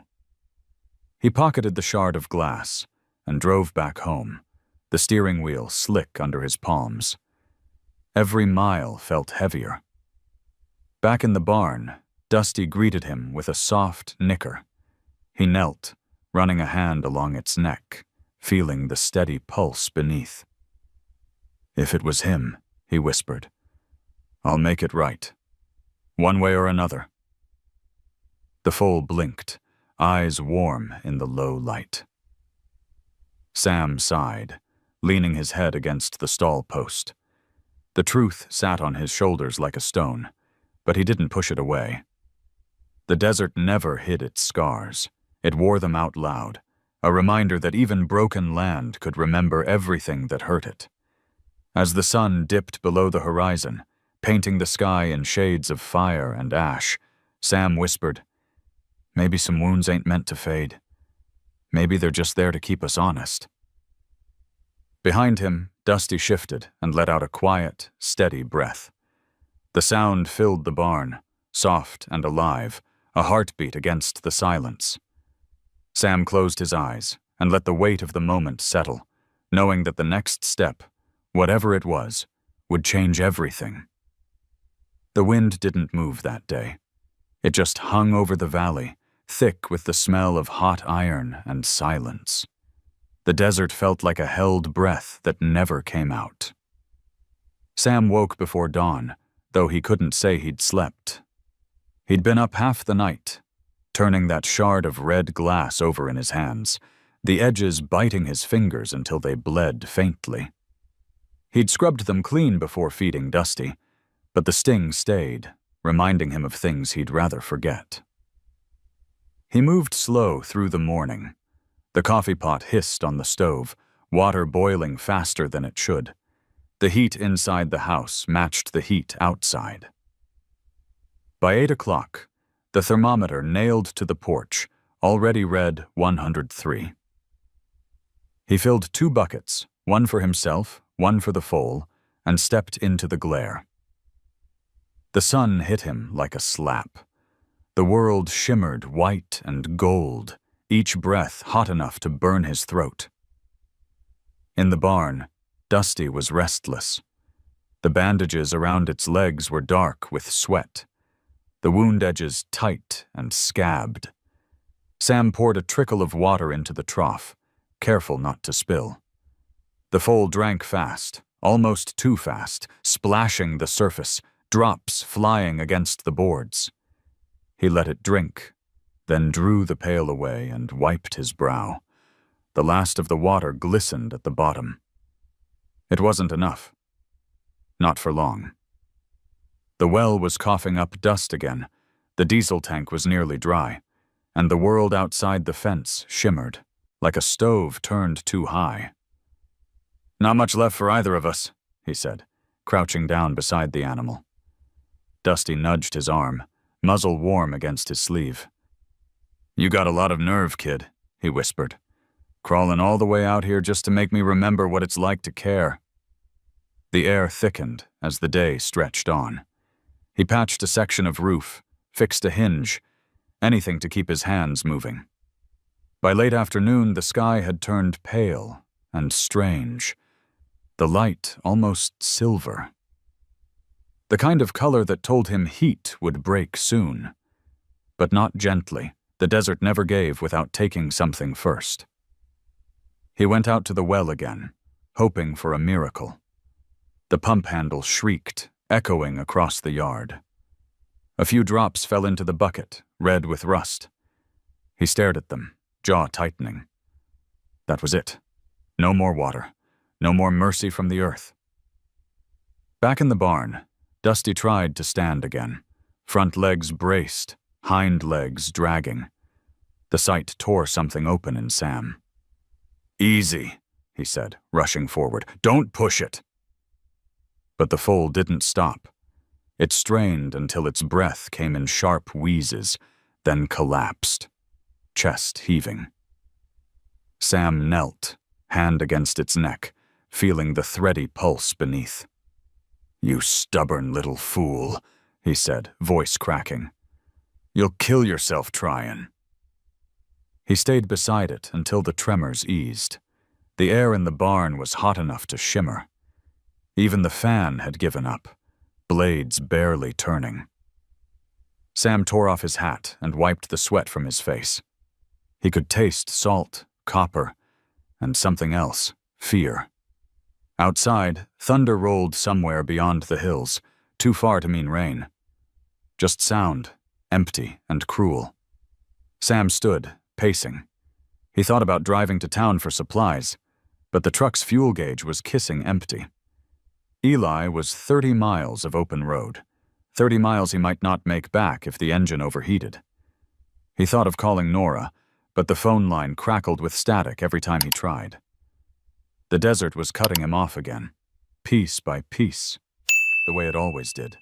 He pocketed the shard of glass and drove back home, the steering wheel slick under his palms. Every mile felt heavier. Back in the barn, Dusty greeted him with a soft nicker. He knelt, running a hand along its neck, feeling the steady pulse beneath. "If it was him," he whispered, "I'll make it right. One way or another." The foal blinked, eyes warm in the low light. Sam sighed, leaning his head against the stall post. The truth sat on his shoulders like a stone, but he didn't push it away. The desert never hid its scars. It wore them out loud, a reminder that even broken land could remember everything that hurt it. As the sun dipped below the horizon, painting the sky in shades of fire and ash, Sam whispered, "Maybe some wounds ain't meant to fade. Maybe they're just there to keep us honest." Behind him, Dusty shifted and let out a quiet, steady breath. The sound filled the barn, soft and alive, a heartbeat against the silence. Sam closed his eyes and let the weight of the moment settle, knowing that the next step, whatever it was, would change everything. The wind didn't move that day. It just hung over the valley, thick with the smell of hot iron and silence. The desert felt like a held breath that never came out. Sam woke before dawn, though he couldn't say he'd slept. He'd been up half the night, turning that shard of red glass over in his hands, the edges biting his fingers until they bled faintly. He'd scrubbed them clean before feeding Dusty, but the sting stayed, reminding him of things he'd rather forget. He moved slow through the morning. The coffee pot hissed on the stove, water boiling faster than it should. The heat inside the house matched the heat outside. By 8 o'clock, the thermometer nailed to the porch already read 103. He filled 2 buckets, one for himself, one for the foal, and stepped into the glare. The sun hit him like a slap. The world shimmered white and gold, each breath hot enough to burn his throat. In the barn, Dusty was restless. The bandages around its legs were dark with sweat, the wound edges tight and scabbed. Sam poured a trickle of water into the trough, careful not to spill. The foal drank fast, almost too fast, splashing the surface, drops flying against the boards. He let it drink, then drew the pail away and wiped his brow. The last of the water glistened at the bottom. It wasn't enough. Not for long. The well was coughing up dust again, the diesel tank was nearly dry, and the world outside the fence shimmered, like a stove turned too high. "Not much left for either of us," he said, crouching down beside the animal. Dusty nudged his arm, muzzle warm against his sleeve. "You got a lot of nerve, kid," he whispered. "Crawling all the way out here just to make me remember what it's like to care." The air thickened as the day stretched on. He patched a section of roof, fixed a hinge, anything to keep his hands moving. By late afternoon, the sky had turned pale and strange, the light almost silver. The kind of color that told him heat would break soon. But not gently. The desert never gave without taking something first. He went out to the well again, hoping for a miracle. The pump handle shrieked, echoing across the yard. A few drops fell into the bucket, red with rust. He stared at them, jaw tightening. That was it. No more water. No more mercy from the earth. Back in the barn, Dusty tried to stand again, front legs braced, hind legs dragging. The sight tore something open in Sam. "Easy," he said, rushing forward. "Don't push it." But the foal didn't stop. It strained until its breath came in sharp wheezes, then collapsed, chest heaving. Sam knelt, hand against its neck, feeling the thready pulse beneath. "You stubborn little fool," he said, voice cracking. "You'll kill yourself trying." He stayed beside it until the tremors eased. The air in the barn was hot enough to shimmer. Even the fan had given up, blades barely turning. Sam tore off his hat and wiped the sweat from his face. He could taste salt, copper, and something else, fear. Outside, thunder rolled somewhere beyond the hills, too far to mean rain. Just sound, empty and cruel. Sam stood, pacing. He thought about driving to town for supplies, but the truck's fuel gauge was kissing empty. Eli was 30 miles of open road, 30 miles he might not make back if the engine overheated. He thought of calling Nora, but the phone line crackled with static every time he tried. The desert was cutting him off again, piece by piece, the way it always did.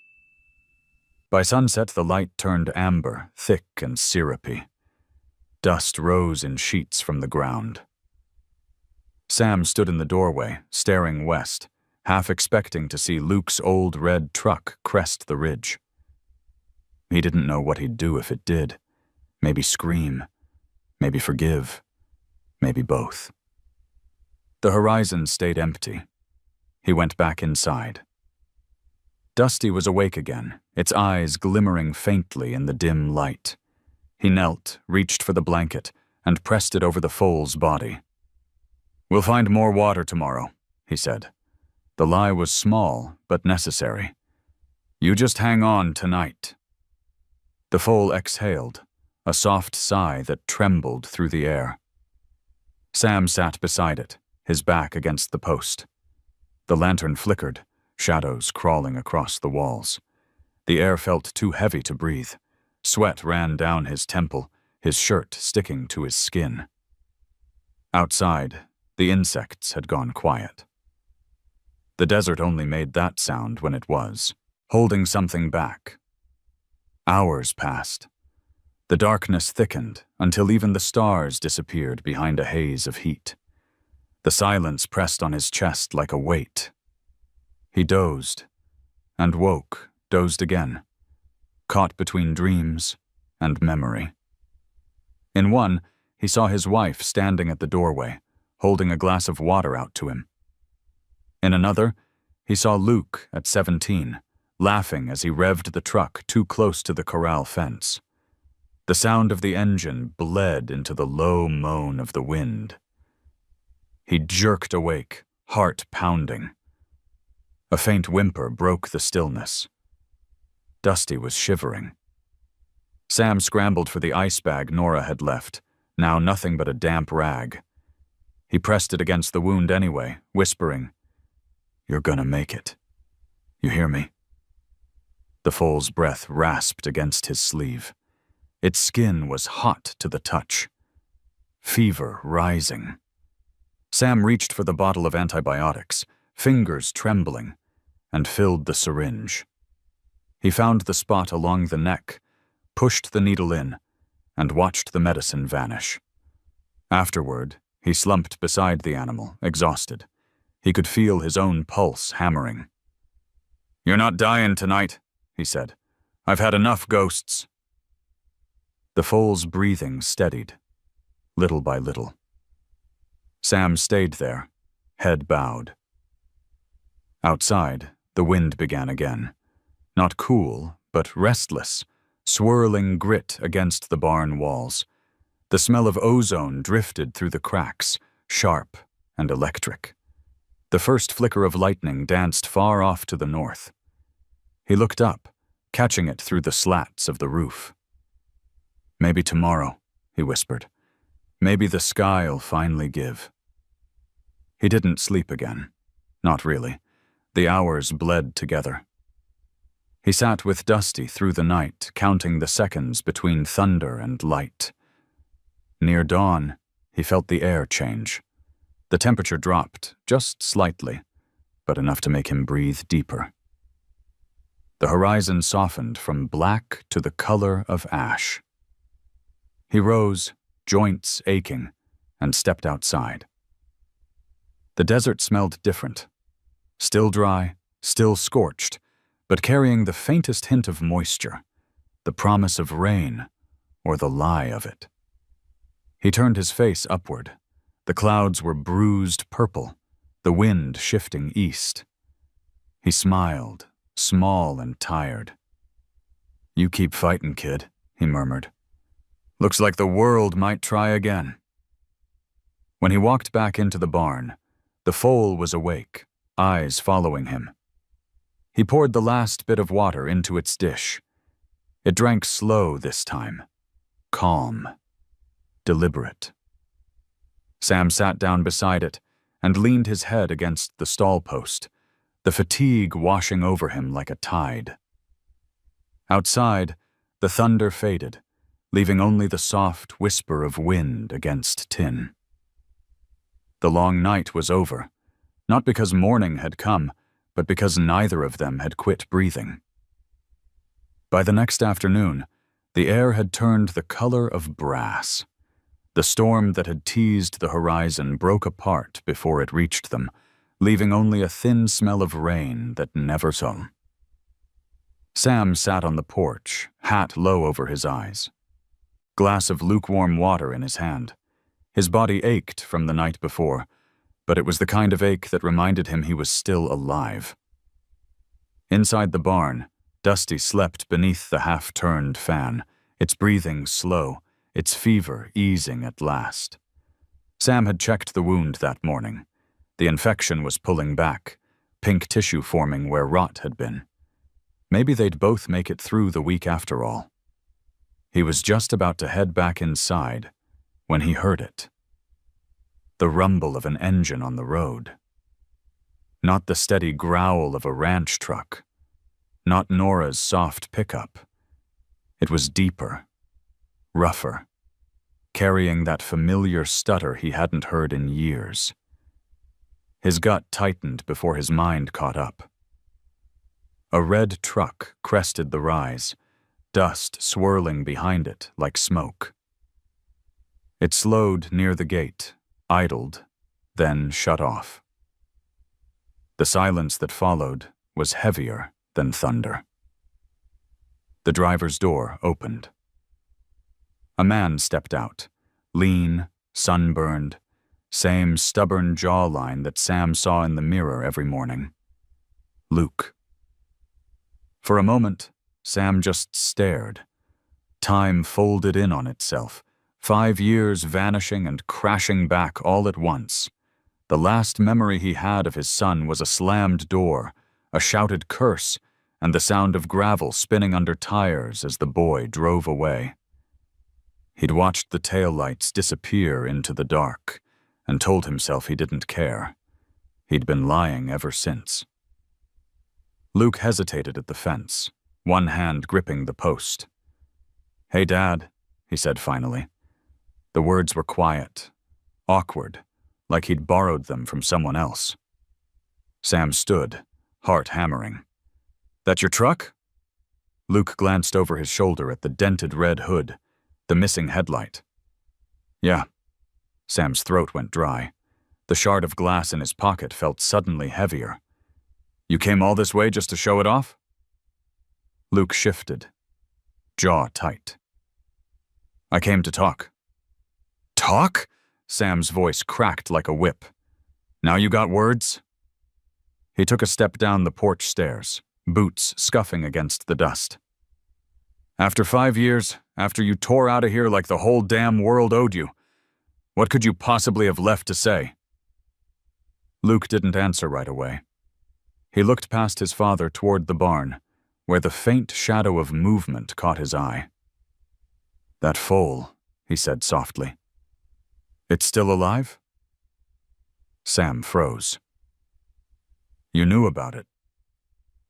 By sunset, the light turned amber, thick and syrupy. Dust rose in sheets from the ground. Sam stood in the doorway, staring west, half expecting to see Luke's old red truck crest the ridge. He didn't know what he'd do if it did. Maybe scream, maybe forgive, maybe both. The horizon stayed empty. He went back inside. Dusty was awake again, its eyes glimmering faintly in the dim light. He knelt, reached for the blanket, and pressed it over the foal's body. "We'll find more water tomorrow," he said. The lie was small, but necessary. "You just hang on tonight." The foal exhaled, a soft sigh that trembled through the air. Sam sat beside it, his back against the post. The lantern flickered, shadows crawling across the walls. The air felt too heavy to breathe. Sweat ran down his temple, his shirt sticking to his skin. Outside, the insects had gone quiet. The desert only made that sound when it was, holding something back. Hours passed. The darkness thickened until even the stars disappeared behind a haze of heat. The silence pressed on his chest like a weight. He dozed, and woke, dozed again, caught between dreams and memory. In one, he saw his wife standing at the doorway, holding a glass of water out to him. In another, he saw Luke at 17, laughing as he revved the truck too close to the corral fence. The sound of the engine bled into the low moan of the wind. He jerked awake, heart pounding. A faint whimper broke the stillness. Dusty was shivering. Sam scrambled for the ice bag Nora had left, now nothing but a damp rag. He pressed it against the wound anyway, whispering, "You're gonna make it. You hear me?" The foal's breath rasped against his sleeve. Its skin was hot to the touch. Fever rising. Sam reached for the bottle of antibiotics, fingers trembling, and filled the syringe. He found the spot along the neck, pushed the needle in, and watched the medicine vanish. Afterward, he slumped beside the animal, exhausted. He could feel his own pulse hammering. "You're not dying tonight," he said. "I've had enough ghosts." The foal's breathing steadied, little by little. Sam stayed there, head bowed. Outside, the wind began again. Not cool, but restless, swirling grit against the barn walls. The smell of ozone drifted through the cracks, sharp and electric. The first flicker of lightning danced far off to the north. He looked up, catching it through the slats of the roof. "Maybe tomorrow," he whispered. "Maybe the sky'll finally give." He didn't sleep again. Not really. The hours bled together. He sat with Dusty through the night, counting the seconds between thunder and light. Near dawn, he felt the air change. The temperature dropped, just slightly, but enough to make him breathe deeper. The horizon softened from black to the color of ash. He rose, joints aching, and stepped outside. The desert smelled different. Still dry, still scorched, but carrying the faintest hint of moisture, the promise of rain, or the lie of it. He turned his face upward. The clouds were bruised purple, the wind shifting east. He smiled, small and tired. "You keep fighting, kid," he murmured. "Looks like the world might try again." When he walked back into the barn, the foal was awake, eyes following him. He poured the last bit of water into its dish. It drank slow this time, calm, deliberate. Sam sat down beside it and leaned his head against the stall post, the fatigue washing over him like a tide. Outside, the thunder faded, leaving only the soft whisper of wind against tin. The long night was over, not because morning had come, but because neither of them had quit breathing. By the next afternoon, the air had turned the color of brass. The storm that had teased the horizon broke apart before it reached them, leaving only a thin smell of rain that never saw. Sam sat on the porch, hat low over his eyes. Glass of lukewarm water in his hand. His body ached from the night before, but it was the kind of ache that reminded him he was still alive. Inside the barn, Dusty slept beneath the half-turned fan, its breathing slow, its fever easing at last. Sam had checked the wound that morning. The infection was pulling back, pink tissue forming where rot had been. Maybe they'd both make it through the week after all. He was just about to head back inside when he heard it. The rumble of an engine on the road. Not the steady growl of a ranch truck. Not Nora's soft pickup. It was deeper, rougher, carrying that familiar stutter he hadn't heard in years. His gut tightened before his mind caught up. A red truck crested the rise, dust swirling behind it like smoke. It slowed near the gate, idled, then shut off. The silence that followed was heavier than thunder. The driver's door opened. A man stepped out, lean, sunburned, same stubborn jawline that Sam saw in the mirror every morning. Luke. For a moment, Sam just stared. Time folded in on itself, 5 years vanishing and crashing back all at once. The last memory he had of his son was a slammed door, a shouted curse, and the sound of gravel spinning under tires as the boy drove away. He'd watched the taillights disappear into the dark and told himself he didn't care. He'd been lying ever since. Luke hesitated at the fence, one hand gripping the post. "Hey, Dad," he said finally. The words were quiet, awkward, like he'd borrowed them from someone else. Sam stood, heart hammering. "That your truck?" Luke glanced over his shoulder at the dented red hood, the missing headlight. "Yeah." Sam's throat went dry. The shard of glass in his pocket felt suddenly heavier. "You came all this way just to show it off?" Luke shifted, jaw tight. "I came to talk." "Talk?" Sam's voice cracked like a whip. "Now you got words?" He took a step down the porch stairs, boots scuffing against the dust. "After 5 years, after you tore out of here like the whole damn world owed you, what could you possibly have left to say?" Luke didn't answer right away. He looked past his father toward the barn, where the faint shadow of movement caught his eye. "That foal," he said softly. "It's still alive?" Sam froze. "You knew about it?"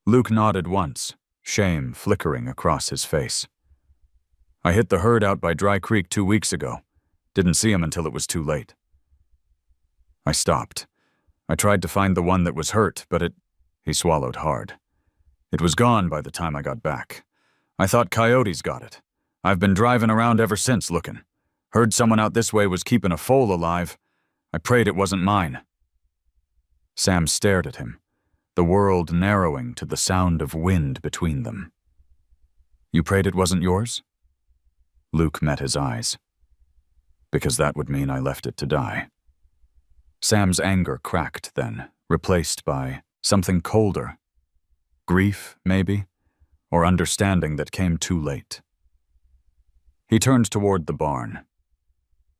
Luke nodded once, shame flickering across his face. "I hit the herd out by Dry Creek 2 weeks ago. Didn't see him until it was too late. I stopped. I tried to find the one that was hurt, but he swallowed hard. It was gone by the time I got back. I thought coyotes got it. I've been driving around ever since looking. Heard someone out this way was keeping a foal alive. I prayed it wasn't mine." Sam stared at him, the world narrowing to the sound of wind between them. "You prayed it wasn't yours?" Luke met his eyes. "Because that would mean I left it to die." Sam's anger cracked then, replaced by something colder. Grief, maybe, or understanding that came too late. He turned toward the barn.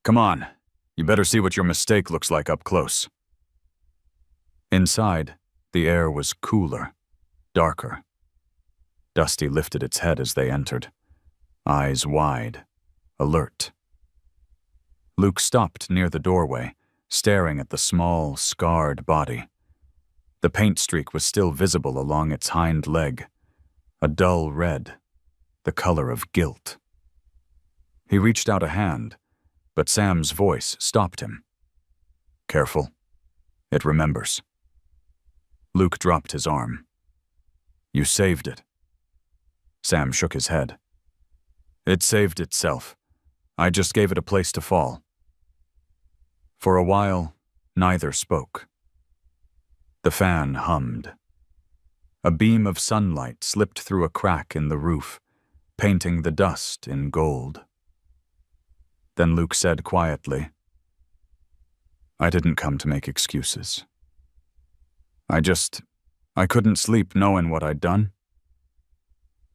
"Come on, you better see what your mistake looks like up close." Inside, the air was cooler, darker. Dusty lifted its head as they entered, eyes wide, alert. Luke stopped near the doorway, staring at the small, scarred body. The paint streak was still visible along its hind leg, a dull red, the color of guilt. He reached out a hand, but Sam's voice stopped him. "Careful. It remembers." Luke dropped his arm. "You saved it." Sam shook his head. "It saved itself. I just gave it a place to fall." For a while, neither spoke. The fan hummed. A beam of sunlight slipped through a crack in the roof, painting the dust in gold. Then Luke said quietly, "I didn't come to make excuses. I couldn't sleep knowing what I'd done.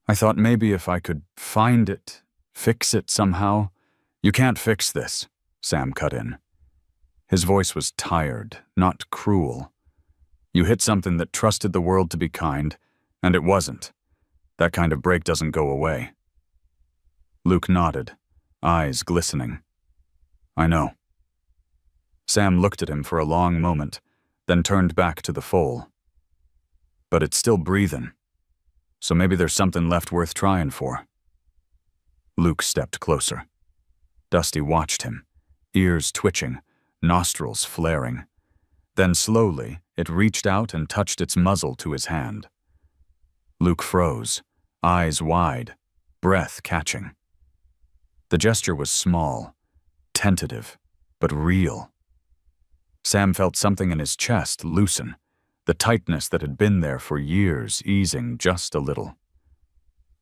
I thought maybe if I could find it, fix it somehow." "You can't fix this," Sam cut in. His voice was tired, not cruel. "You hit something that trusted the world to be kind, and it wasn't. That kind of break doesn't go away." Luke nodded, eyes glistening. "I know." Sam looked at him for a long moment, then turned back to the foal. "But it's still breathing, so maybe there's something left worth trying for." Luke stepped closer. Dusty watched him, ears twitching, nostrils flaring. Then slowly, it reached out and touched its muzzle to his hand. Luke froze, eyes wide, breath catching. The gesture was small, tentative, but real. Sam felt something in his chest loosen, the tightness that had been there for years easing just a little.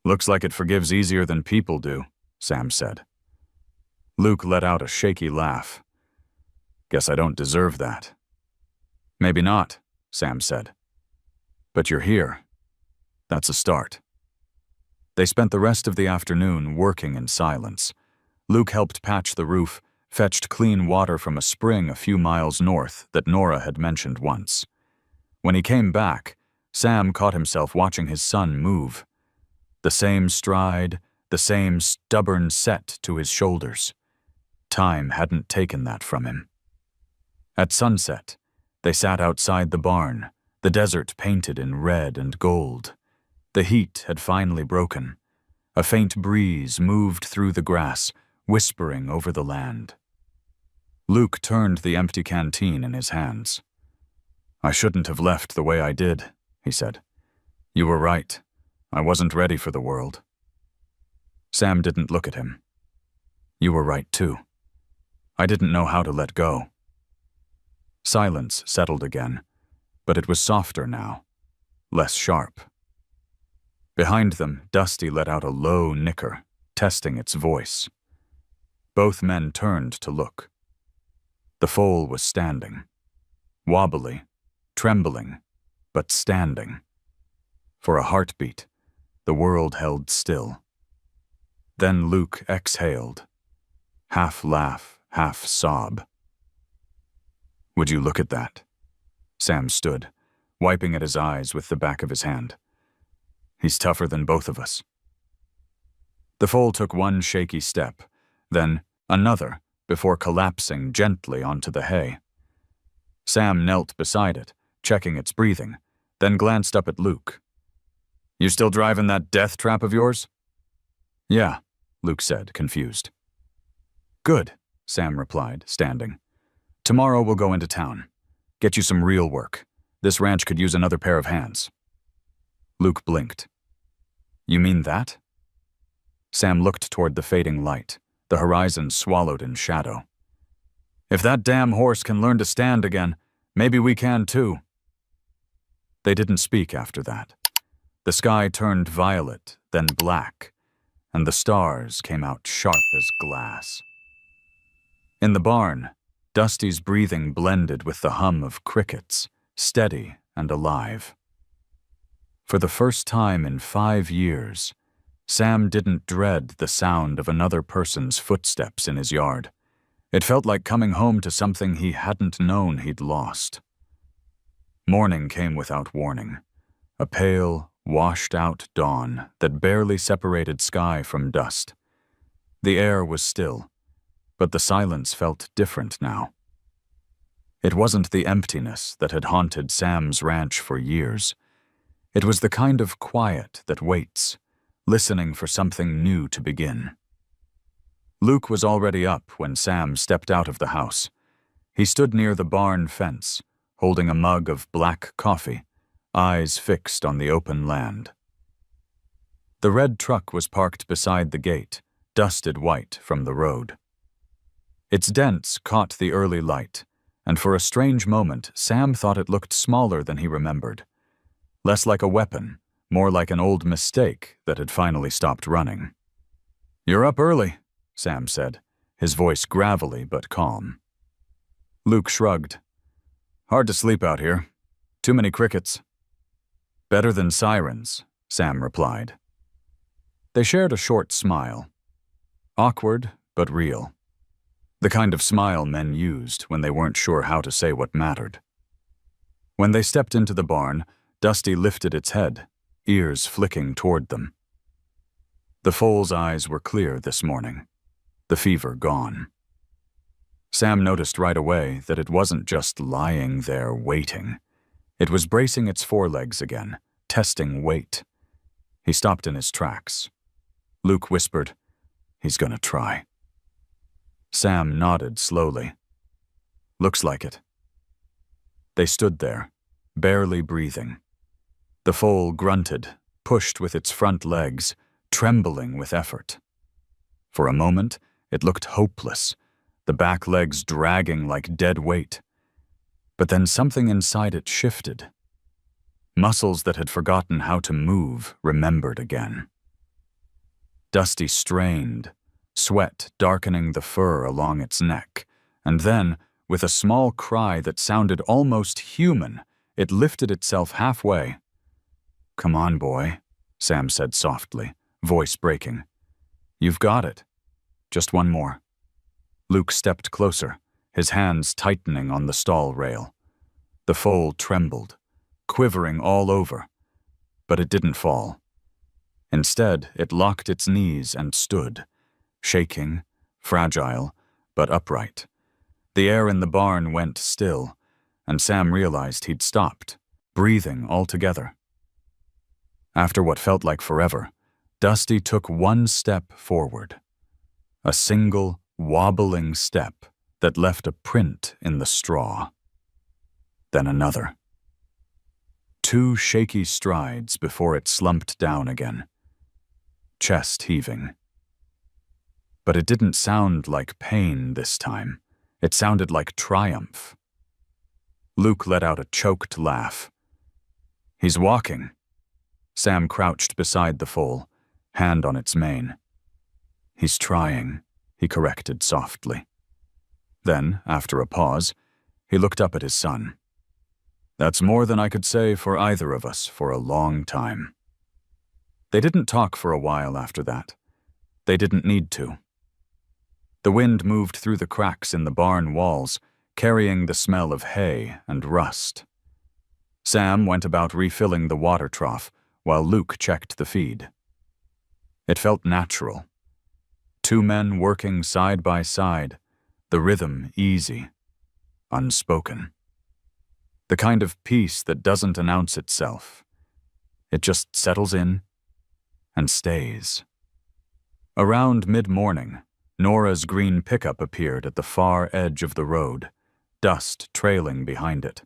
"Looks like it forgives easier than people do," Sam said. Luke let out a shaky laugh. "Guess I don't deserve that." "Maybe not," Sam said. "But you're here. That's a start." They spent the rest of the afternoon working in silence. Luke helped patch the roof, fetched clean water from a spring a few miles north that Nora had mentioned once. When he came back, Sam caught himself watching his son move. The same stride, the same stubborn set to his shoulders. Time hadn't taken that from him. At sunset, they sat outside the barn, the desert painted in red and gold. The heat had finally broken. A faint breeze moved through the grass, whispering over the land. Luke turned the empty canteen in his hands. "I shouldn't have left the way I did," he said. "You were right. I wasn't ready for the world." Sam didn't look at him. "You were right, too. I didn't know how to let go." Silence settled again, but it was softer now, less sharp. Behind them, Dusty let out a low nicker, testing its voice. Both men turned to look. The foal was standing, wobbly, trembling, but standing. For a heartbeat, the world held still. Then Luke exhaled, half laugh, half sob. "Would you look at that?" Sam stood, wiping at his eyes with the back of his hand. "He's tougher than both of us." The foal took one shaky step, then another, before collapsing gently onto the hay. Sam knelt beside it, checking its breathing, then glanced up at Luke. "You still driving that death trap of yours?" "Yeah," Luke said, confused. "Good," Sam replied, standing. "Tomorrow we'll go into town. Get you some real work. This ranch could use another pair of hands." Luke blinked. You mean that? Sam looked toward the fading light, the horizon swallowed in shadow. If that damn horse can learn to stand again, maybe we can too. They didn't speak after that. The sky turned violet, then black, and the stars came out sharp as glass. In the barn, Dusty's breathing blended with the hum of crickets, steady and alive. For the first time in 5 years, Sam didn't dread the sound of another person's footsteps in his yard. It felt like coming home to something he hadn't known he'd lost. Morning came without warning, a pale, washed-out dawn that barely separated sky from dust. The air was still, but the silence felt different now. It wasn't the emptiness that had haunted Sam's ranch for years. It was the kind of quiet that waits, listening for something new to begin. Luke was already up when Sam stepped out of the house. He stood near the barn fence, holding a mug of black coffee, eyes fixed on the open land. The red truck was parked beside the gate, dusted white from the road. Its dents caught the early light, and for a strange moment Sam thought it looked smaller than he remembered. Less like a weapon, more like an old mistake that had finally stopped running. "You're up early," Sam said, his voice gravelly but calm. Luke shrugged. "Hard to sleep out here. Too many crickets." "Better than sirens," Sam replied. They shared a short smile. Awkward, but real. The kind of smile men used when they weren't sure how to say what mattered. When they stepped into the barn, Dusty lifted its head, ears flicking toward them. The foal's eyes were clear this morning, the fever gone. Sam noticed right away that it wasn't just lying there waiting. It was bracing its forelegs again, testing weight. He stopped in his tracks. Luke whispered, "He's gonna try." Sam nodded slowly. "Looks like it." They stood there, barely breathing. The foal grunted, pushed with its front legs, trembling with effort. For a moment, it looked hopeless, the back legs dragging like dead weight. But then something inside it shifted. Muscles that had forgotten how to move remembered again. Dusty strained, sweat darkening the fur along its neck, and then, with a small cry that sounded almost human, it lifted itself halfway. "Come on, boy," Sam said softly, voice breaking. "You've got it. Just one more." Luke stepped closer, his hands tightening on the stall rail. The foal trembled, quivering all over, but it didn't fall. Instead, it locked its knees and stood, shaking, fragile, but upright. The air in the barn went still, and Sam realized he'd stopped, breathing altogether. After what felt like forever, Dusty took one step forward. A single, wobbling step that left a print in the straw. Then another. 2 shaky strides before it slumped down again, chest heaving. But it didn't sound like pain this time. It sounded like triumph. Luke let out a choked laugh. "He's walking." Sam crouched beside the foal, hand on its mane. "He's trying," he corrected softly. Then, after a pause, he looked up at his son. "That's more than I could say for either of us for a long time." They didn't talk for a while after that. They didn't need to. The wind moved through the cracks in the barn walls, carrying the smell of hay and rust. Sam went about refilling the water trough, while Luke checked the feed. It felt natural. 2 men working side by side, the rhythm easy, unspoken. The kind of peace that doesn't announce itself. It just settles in and stays. Around mid-morning, Nora's green pickup appeared at the far edge of the road, dust trailing behind it.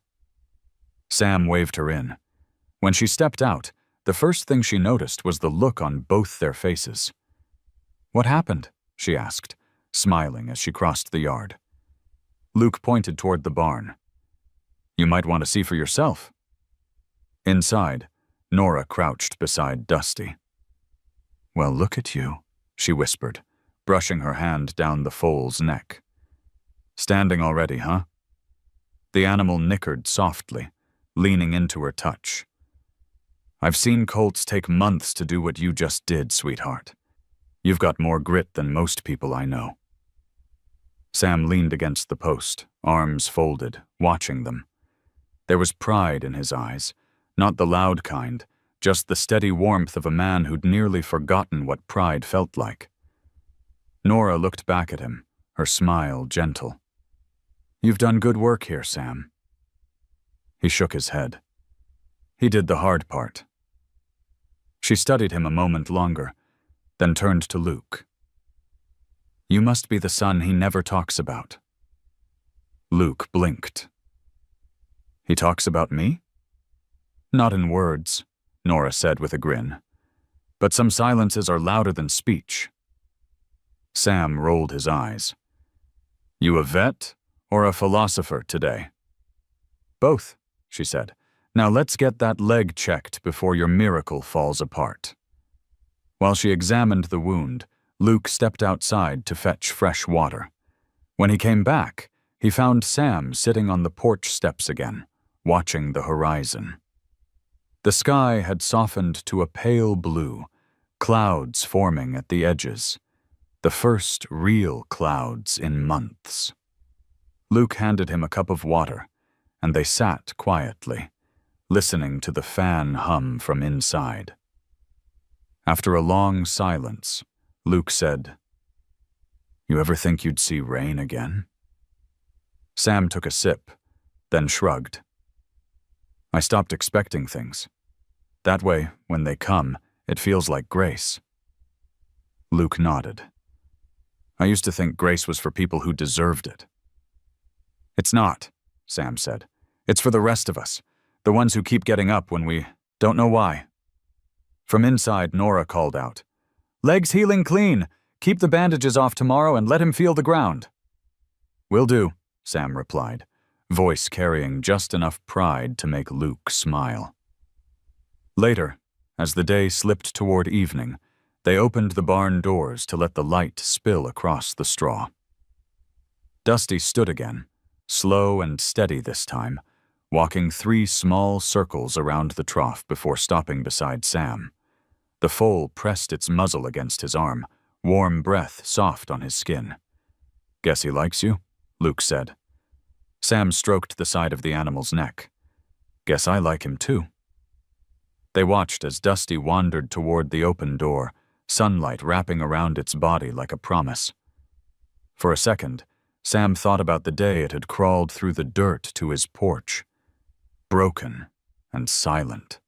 Sam waved her in. When she stepped out, The first thing she noticed was the look on both their faces. "What happened?" she asked, smiling as she crossed the yard. Luke pointed toward the barn. "You might want to see for yourself." Inside, Nora crouched beside Dusty. "Well, look at you," she whispered, brushing her hand down the foal's neck. "Standing already, huh?" The animal nickered softly, leaning into her touch. "I've seen colts take months to do what you just did, sweetheart. You've got more grit than most people I know." Sam leaned against the post, arms folded, watching them. There was pride in his eyes, not the loud kind, just the steady warmth of a man who'd nearly forgotten what pride felt like. Nora looked back at him, her smile gentle. "You've done good work here, Sam." He shook his head. He did the hard part. She studied him a moment longer, then turned to Luke. "You must be the son he never talks about." Luke blinked. "He talks about me?" "Not in words," Nora said with a grin. "But some silences are louder than speech." Sam rolled his eyes. "You a vet or a philosopher today?" "Both," she said. "Now let's get that leg checked before your miracle falls apart." While she examined the wound, Luke stepped outside to fetch fresh water. When he came back, he found Sam sitting on the porch steps again, watching the horizon. The sky had softened to a pale blue, clouds forming at the edges. The first real clouds in months. Luke handed him a cup of water, and they sat quietly, listening to the fan hum from inside. After a long silence, Luke said, "You ever think you'd see rain again?" Sam took a sip, then shrugged. "I stopped expecting things. That way, when they come, it feels like grace." Luke nodded. "I used to think grace was for people who deserved it." "It's not," Sam said. "It's for the rest of us, the ones who keep getting up when we don't know why." From inside, Nora called out, "Legs healing clean. Keep the bandages off tomorrow and let him feel the ground." "Will do," Sam replied, voice carrying just enough pride to make Luke smile. Later, as the day slipped toward evening, they opened the barn doors to let the light spill across the straw. Dusty stood again, slow and steady this time, walking 3 small circles around the trough before stopping beside Sam. The foal pressed its muzzle against his arm, warm breath soft on his skin. "Guess he likes you," Luke said. Sam stroked the side of the animal's neck. "Guess I like him too." They watched as Dusty wandered toward the open door, sunlight wrapping around its body like a promise. For a second, Sam thought about the day it had crawled through the dirt to his porch, broken and silent.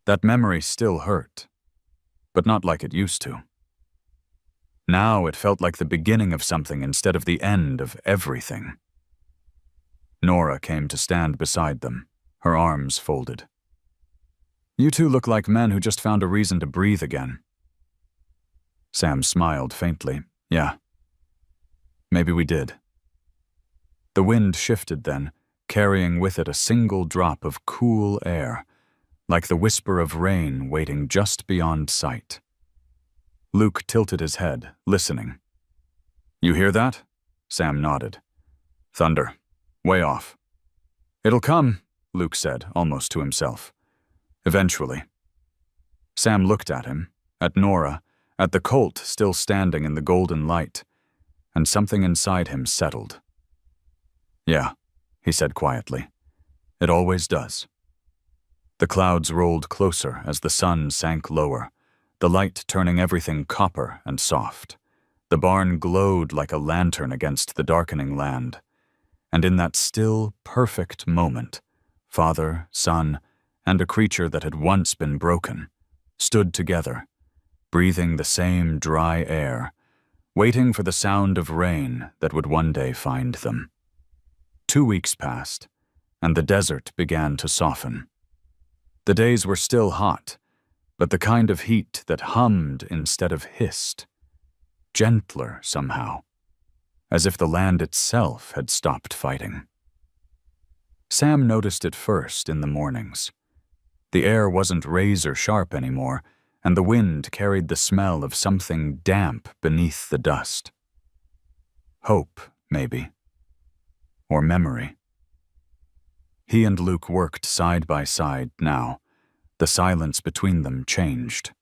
That memory still hurt, but not like it used to. Now it felt like the beginning of something instead of the end of everything. Nora came to stand beside them, her arms folded. "You two look like men who just found a reason to breathe again." Sam smiled faintly. "Yeah, maybe we did." The wind shifted then, carrying with it a single drop of cool air, like the whisper of rain waiting just beyond sight. Luke tilted his head, listening. "You hear that?" Sam nodded. "Thunder. Way off." "It'll come," Luke said, almost to himself. "Eventually." Sam looked at him, at Nora, at the colt still standing in the golden light, and something inside him settled. "Yeah," he said quietly. "It always does." The clouds rolled closer as the sun sank lower, the light turning everything copper and soft. The barn glowed like a lantern against the darkening land. And in that still, perfect moment, father, son, and a creature that had once been broken stood together, breathing the same dry air, waiting for the sound of rain that would one day find them. 2 weeks passed, and the desert began to soften. The days were still hot, but the kind of heat that hummed instead of hissed. Gentler somehow, as if the land itself had stopped fighting. Sam noticed it first in the mornings. The air wasn't razor-sharp anymore, and the wind carried the smell of something damp beneath the dust. Hope, maybe. Or memory. He and Luke worked side by side now. The silence between them changed.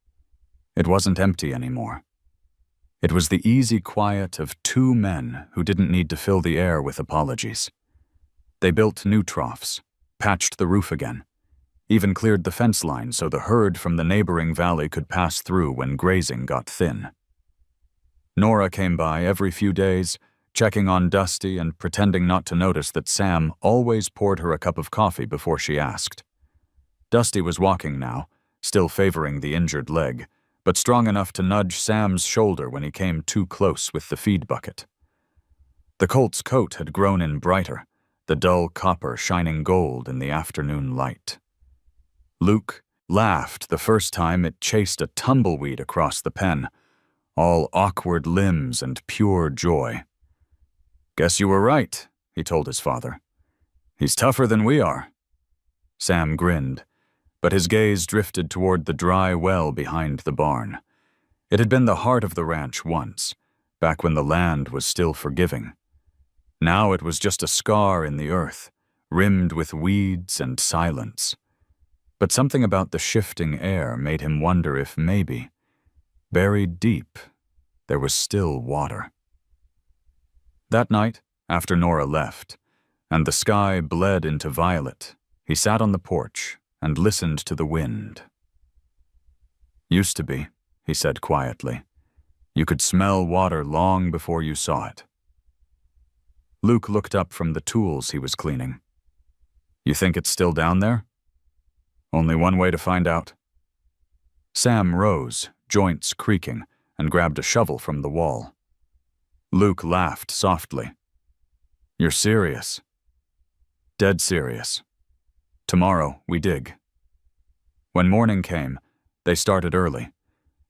It wasn't empty anymore. It was the easy quiet of two men who didn't need to fill the air with apologies. They built new troughs, patched the roof again, even cleared the fence line so the herd from the neighboring valley could pass through when grazing got thin. Nora came by every few days, checking on Dusty and pretending not to notice that Sam always poured her a cup of coffee before she asked. Dusty was walking now, still favoring the injured leg, but strong enough to nudge Sam's shoulder when he came too close with the feed bucket. The colt's coat had grown in brighter, the dull copper shining gold in the afternoon light. Luke laughed the first time it chased a tumbleweed across the pen, all awkward limbs and pure joy. "Guess you were right," he told his father. "He's tougher than we are." Sam grinned, but his gaze drifted toward the dry well behind the barn. It had been the heart of the ranch once, back when the land was still forgiving. Now it was just a scar in the earth, rimmed with weeds and silence. But something about the shifting air made him wonder if maybe, buried deep, there was still water. That night, after Nora left, and the sky bled into violet, he sat on the porch and listened to the wind. "Used to be," he said quietly. "You could smell water long before you saw it." Luke looked up from the tools he was cleaning. "You think it's still down there?" "Only one way to find out." Sam rose, joints creaking, and grabbed a shovel from the wall. Luke laughed softly. "You're serious?" "Dead serious. Tomorrow we dig." When morning came, they started early,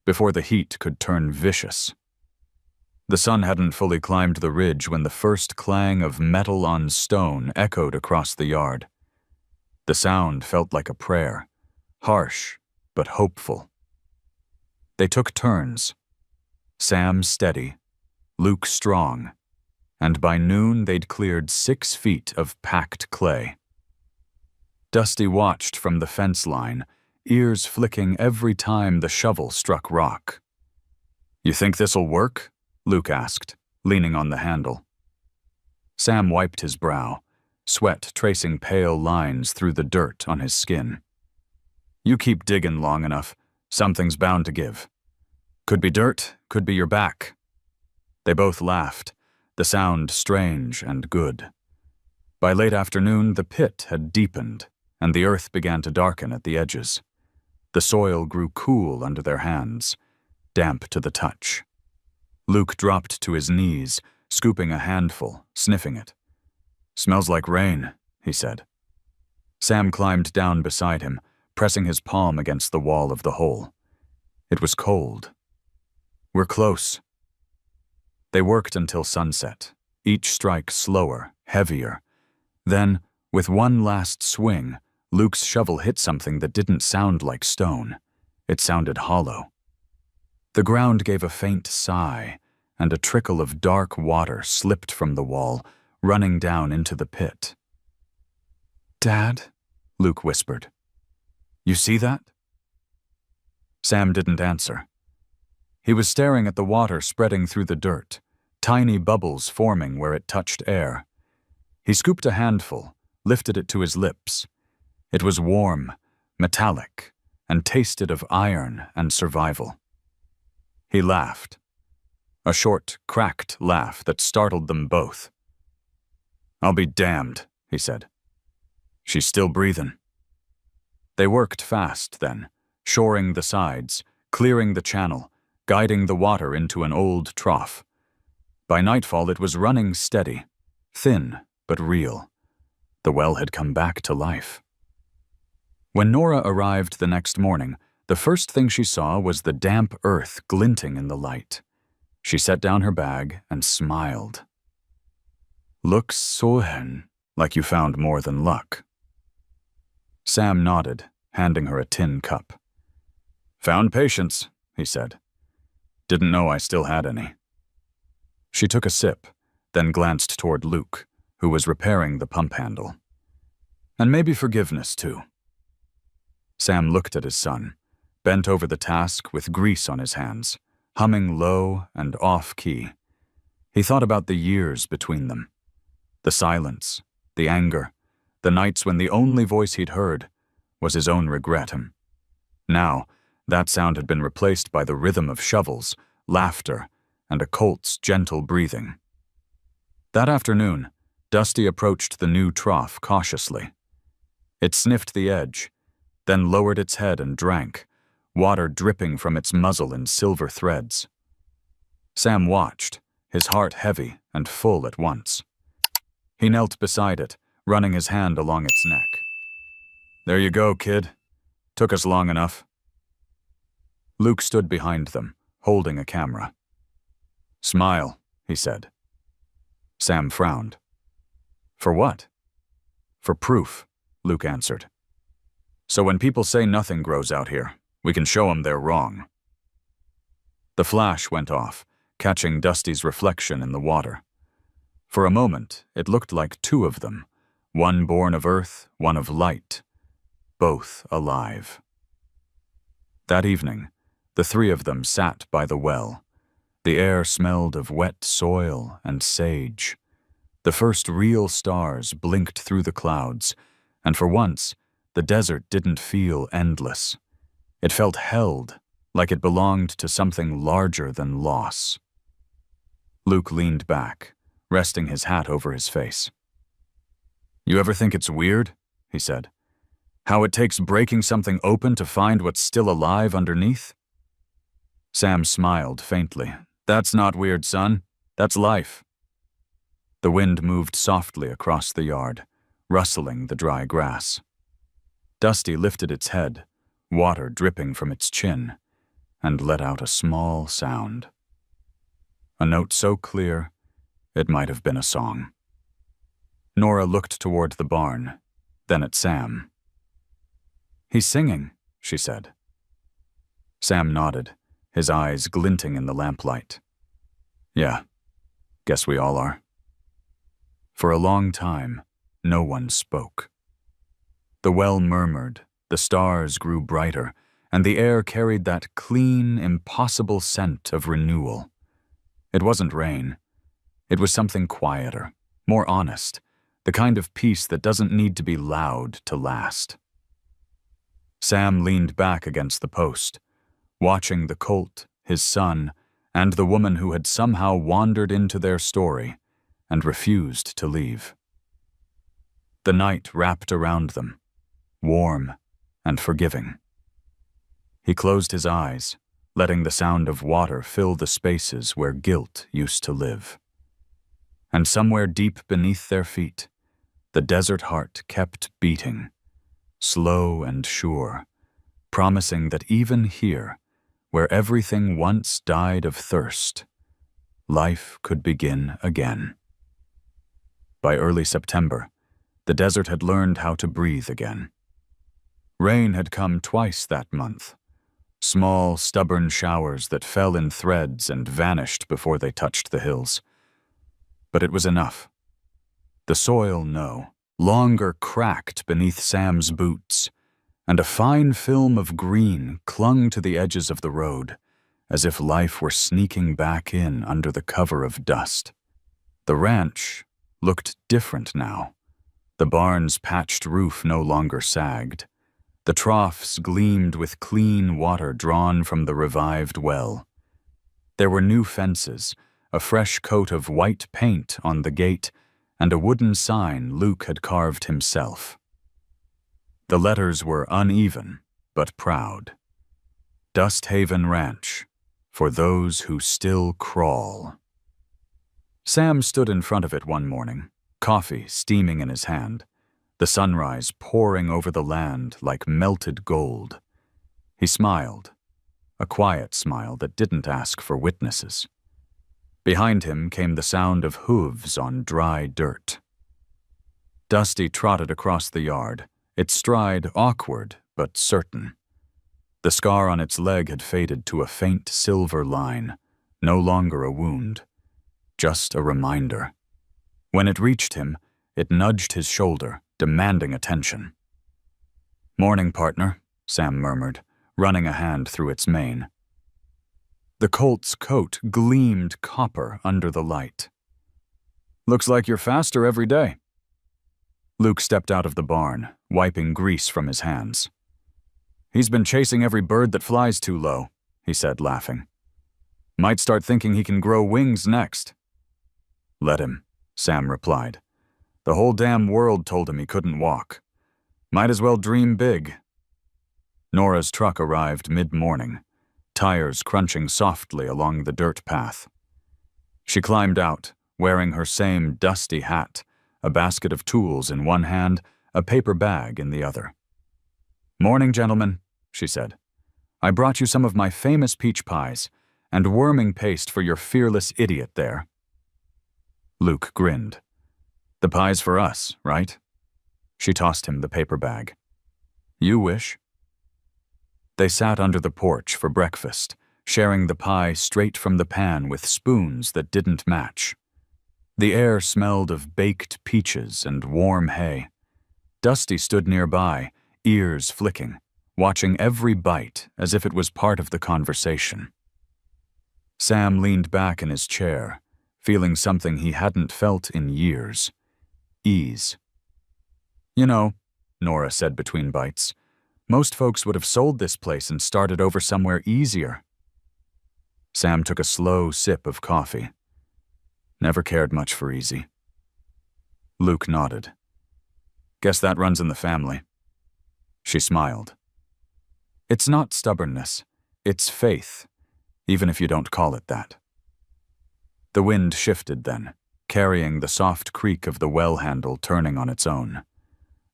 before the heat could turn vicious. The sun hadn't fully climbed the ridge when the first clang of metal on stone echoed across the yard. The sound felt like a prayer, harsh but hopeful. They took turns, Sam steady, Luke strong, and by noon they'd cleared 6 feet of packed clay. Dusty watched from the fence line, ears flicking every time the shovel struck rock. "You think this'll work?" Luke asked, leaning on the handle. Sam wiped his brow, sweat tracing pale lines through the dirt on his skin. "You keep digging long enough, something's bound to give. Could be dirt, could be your back." They both laughed, the sound strange and good. By late afternoon, the pit had deepened, and the earth began to darken at the edges. The soil grew cool under their hands, damp to the touch. Luke dropped to his knees, scooping a handful, sniffing it. "Smells like rain," he said. Sam climbed down beside him, pressing his palm against the wall of the hole. It was cold. "We're close." They worked until sunset, each strike slower, heavier. Then, with one last swing, Luke's shovel hit something that didn't sound like stone. It sounded hollow. The ground gave a faint sigh, and a trickle of dark water slipped from the wall, running down into the pit. "Dad?" Luke whispered. "You see that?" Sam didn't answer. He was staring at the water spreading through the dirt, tiny bubbles forming where it touched air. He scooped a handful, lifted it to his lips. It was warm, metallic, and tasted of iron and survival. He laughed. A short, cracked laugh that startled them both. "I'll be damned," he said. "She's still breathing." They worked fast then, shoring the sides, clearing the channel, guiding the water into an old trough. By nightfall it was running steady, thin but real. The well had come back to life. When Nora arrived the next morning, the first thing she saw was the damp earth glinting in the light. She set down her bag and smiled. "Looks so like you found more than luck." Sam nodded, handing her a tin cup. "Found patience," he said. "Didn't know I still had any." She took a sip, then glanced toward Luke, who was repairing the pump handle. "And maybe forgiveness, too." Sam looked at his son, bent over the task with grease on his hands, humming low and off-key. He thought about the years between them. The silence, the anger, the nights when the only voice he'd heard was his own regret. Now, that sound had been replaced by the rhythm of shovels, laughter, and a colt's gentle breathing. That afternoon, Dusty approached the new trough cautiously. It sniffed the edge, then lowered its head and drank, water dripping from its muzzle in silver threads. Sam watched, his heart heavy and full at once. He knelt beside it, running his hand along its neck. "There you go, kid. Took us long enough." Luke stood behind them, holding a camera. "Smile," he said. Sam frowned. "For what?" "For proof," Luke answered. "So when people say nothing grows out here, we can show them they're wrong." The flash went off, catching Dusty's reflection in the water. For a moment, it looked like two of them, one born of earth, one of light, both alive. That evening, the three of them sat by the well. The air smelled of wet soil and sage. The first real stars blinked through the clouds, and for once, the desert didn't feel endless. It felt held, like it belonged to something larger than loss. Luke leaned back, resting his hat over his face. "You ever think it's weird?" he said. "How it takes breaking something open to find what's still alive underneath?" Sam smiled faintly. "That's not weird, son. That's life." The wind moved softly across the yard, rustling the dry grass. Dusty lifted its head, water dripping from its chin, and let out a small sound. A note so clear, it might have been a song. Nora looked toward the barn, then at Sam. "He's singing," she said. Sam nodded, his eyes glinting in the lamplight. "Yeah, guess we all are." For a long time, no one spoke. The well murmured, the stars grew brighter, and the air carried that clean, impossible scent of renewal. It wasn't rain. It was something quieter, more honest, the kind of peace that doesn't need to be loud to last. Sam leaned back against the post, watching the colt, his son, and the woman who had somehow wandered into their story and refused to leave. The night wrapped around them, warm and forgiving. He closed his eyes, letting the sound of water fill the spaces where guilt used to live. And somewhere deep beneath their feet, the desert heart kept beating, slow and sure, promising that even here, where everything once died of thirst, life could begin again. By early September, the desert had learned how to breathe again. Rain had come twice that month, small, stubborn showers that fell in threads and vanished before they touched the hills. But it was enough. The soil, no longer cracked beneath Sam's boots, and a fine film of green clung to the edges of the road, as if life were sneaking back in under the cover of dust. The ranch looked different now. The barn's patched roof no longer sagged. The troughs gleamed with clean water drawn from the revived well. There were new fences, a fresh coat of white paint on the gate, and a wooden sign Luke had carved himself. The letters were uneven, but proud. Dust Haven Ranch, for those who still crawl. Sam stood in front of it one morning, coffee steaming in his hand. the sunrise pouring over the land like melted gold. He smiled, a quiet smile that didn't ask for witnesses. Behind him came the sound of hooves on dry dirt. Dusty trotted across the yard, its stride awkward but certain. The scar on its leg had faded to a faint silver line, no longer a wound, just a reminder. When it reached him, it nudged his shoulder, demanding attention. "Morning, partner," Sam murmured, running a hand through its mane. The colt's coat gleamed copper under the light. "Looks like you're faster every day." Luke stepped out of the barn, wiping grease from his hands. "He's been chasing every bird that flies too low," he said, laughing. "Might start thinking he can grow wings next." "Let him," Sam replied. "The whole damn world told him he couldn't walk. Might as well dream big." Nora's truck arrived mid-morning, tires crunching softly along the dirt path. She climbed out, wearing her same dusty hat, a basket of tools in one hand, a paper bag in the other. "Morning, gentlemen," she said. "I brought you some of my famous peach pies, and worming paste for your fearless idiot there." Luke grinned. "The pie's for us, right?" She tossed him the paper bag. "You wish." They sat under the porch for breakfast, sharing the pie straight from the pan with spoons that didn't match. The air smelled of baked peaches and warm hay. Dusty stood nearby, ears flicking, watching every bite as if it was part of the conversation. Sam leaned back in his chair, feeling something he hadn't felt in years: ease. "You know," Nora said between bites, "most folks would have sold this place and started over somewhere easier." Sam took a slow sip of coffee. "Never cared much for easy." Luke nodded. "Guess that runs in the family." She smiled. "It's not stubbornness, it's faith, even if you don't call it that." The wind shifted then, carrying the soft creak of the well handle turning on its own.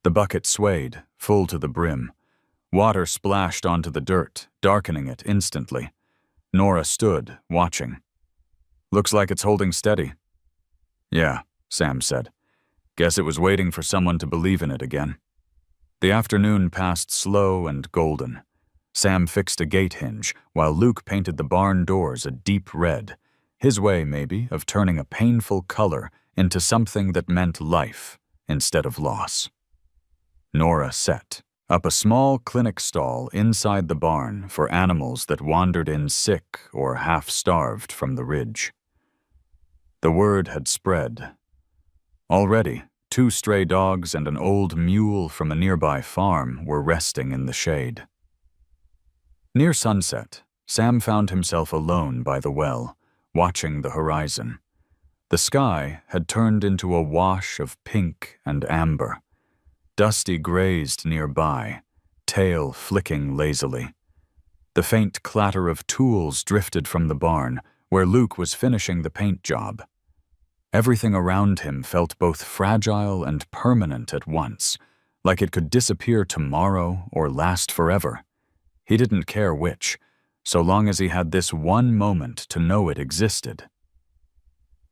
The bucket swayed, full to the brim. Water splashed onto the dirt, darkening it instantly. Nora stood, watching. "Looks like it's holding steady." "Yeah," Sam said. "Guess it was waiting for someone to believe in it again." The afternoon passed slow and golden. Sam fixed a gate hinge, while Luke painted the barn doors a deep red, his way, maybe, of turning a painful color into something that meant life instead of loss. Nora set up a small clinic stall inside the barn for animals that wandered in sick or half-starved from the ridge. The word had spread. Already, 2 stray dogs and an old mule from a nearby farm were resting in the shade. Near sunset, Sam found himself alone by the well, watching the horizon. The sky had turned into a wash of pink and amber. Dusty grazed nearby, tail flicking lazily. The faint clatter of tools drifted from the barn, where Luke was finishing the paint job. Everything around him felt both fragile and permanent at once, like it could disappear tomorrow or last forever. He didn't care which, so long as he had this one moment to know it existed.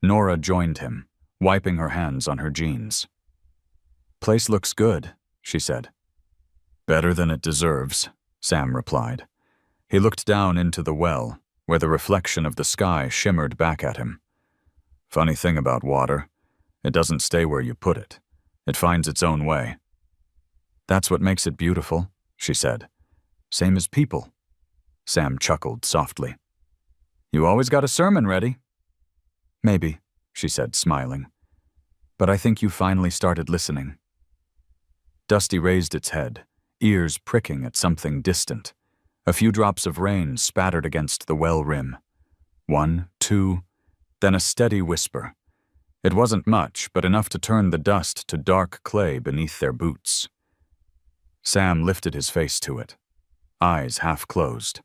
Nora joined him, wiping her hands on her jeans. "Place looks good," she said. "Better than it deserves," Sam replied. He looked down into the well, where the reflection of the sky shimmered back at him. "Funny thing about water, it doesn't stay where you put it. It finds its own way." "That's what makes it beautiful," she said. "Same as people." Sam chuckled softly. "You always got a sermon ready." "Maybe," she said, smiling. "But I think you finally started listening." Dusty raised its head, ears pricking at something distant. A few drops of rain spattered against the well rim. 1, 2, then a steady whisper. It wasn't much, but enough to turn the dust to dark clay beneath their boots. Sam lifted his face to it, eyes half closed.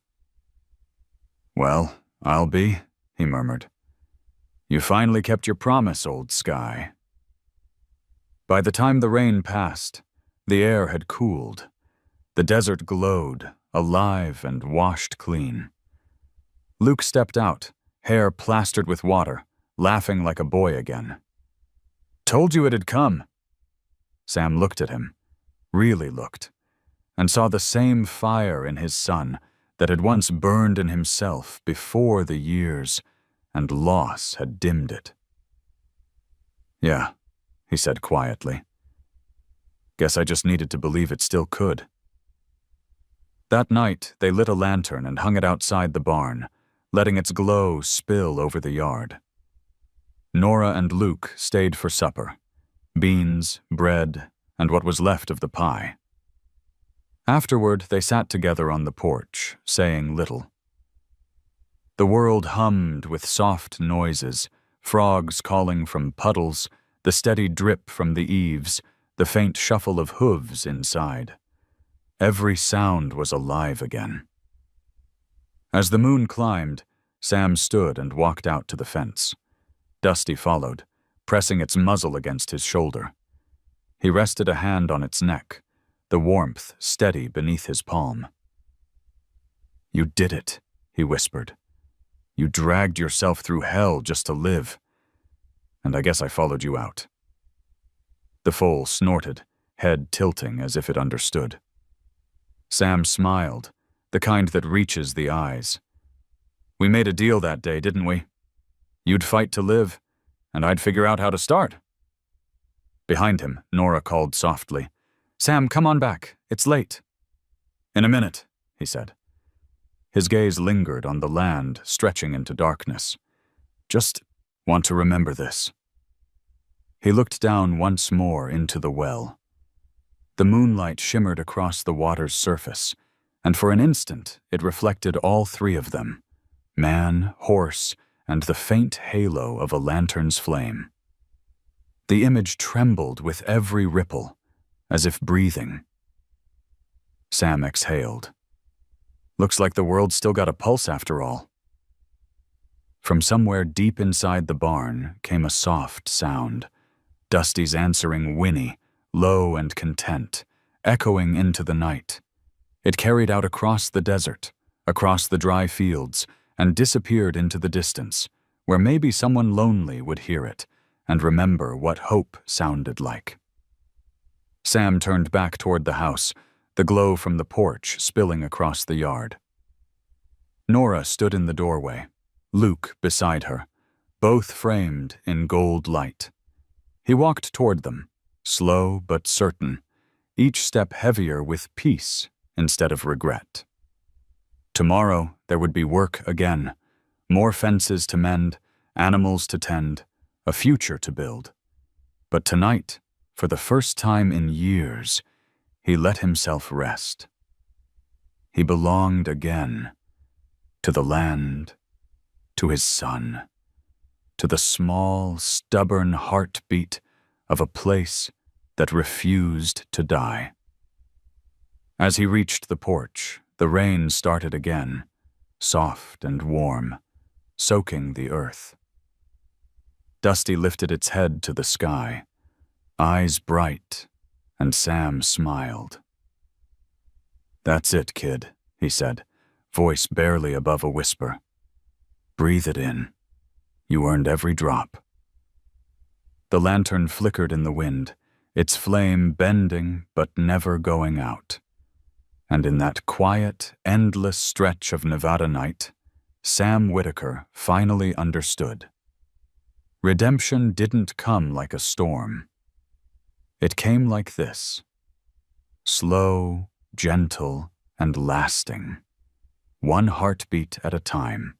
"Well, I'll be," he murmured. "You finally kept your promise, old sky." By the time the rain passed, the air had cooled. The desert glowed, alive and washed clean. Luke stepped out, hair plastered with water, laughing like a boy again. "Told you it had come." Sam looked at him, really looked, and saw the same fire in his son that had once burned in himself before the years and loss had dimmed it. "Yeah," he said quietly. "Guess I just needed to believe it still could." That night, they lit a lantern and hung it outside the barn, letting its glow spill over the yard. Nora and Luke stayed for supper: beans, bread, and what was left of the pie. Afterward, they sat together on the porch, saying little. The world hummed with soft noises, frogs calling from puddles, the steady drip from the eaves, the faint shuffle of hooves inside. Every sound was alive again. As the moon climbed, Sam stood and walked out to the fence. Dusty followed, pressing its muzzle against his shoulder. He rested a hand on its neck, the warmth steady beneath his palm. "You did it," he whispered. "You dragged yourself through hell just to live. And I guess I followed you out." The foal snorted, head tilting as if it understood. Sam smiled, the kind that reaches the eyes. "We made a deal that day, didn't we? You'd fight to live, and I'd figure out how to start." Behind him, Nora called softly, "Sam, come on back. It's late." "In a minute," he said. His gaze lingered on the land stretching into darkness. "Just want to remember this." He looked down once more into the well. The moonlight shimmered across the water's surface, and for an instant it reflected all three of them: man, horse, and the faint halo of a lantern's flame. The image trembled with every ripple, as if breathing. Sam exhaled. "Looks like the world's still got a pulse after all." From somewhere deep inside the barn came a soft sound, Dusty's answering whinny, low and content, echoing into the night. It carried out across the desert, across the dry fields, and disappeared into the distance, where maybe someone lonely would hear it and remember what hope sounded like. Sam turned back toward the house, the glow from the porch spilling across the yard. Nora stood in the doorway, Luke beside her, both framed in gold light. He walked toward them, slow but certain, each step heavier with peace instead of regret. Tomorrow there would be work again, more fences to mend, animals to tend, a future to build. But tonight, for the first time in years, he let himself rest. He belonged again to the land, to his son, to the small, stubborn heartbeat of a place that refused to die. As he reached the porch, the rain started again, soft and warm, soaking the earth. Dusty lifted its head to the sky, eyes bright, and Sam smiled. "That's it, kid," he said, voice barely above a whisper. "Breathe it in. You earned every drop." The lantern flickered in the wind, its flame bending but never going out. And in that quiet, endless stretch of Nevada night, Sam Whitaker finally understood. Redemption didn't come like a storm. It came like this: slow, gentle, and lasting, one heartbeat at a time.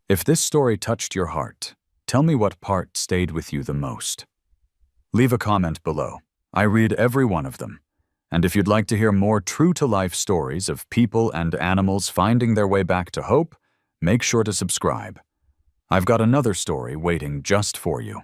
If this story touched your heart, tell me what part stayed with you the most. Leave a comment below. I read every one of them. And if you'd like to hear more true-to-life stories of people and animals finding their way back to hope, make sure to subscribe. I've got another story waiting just for you.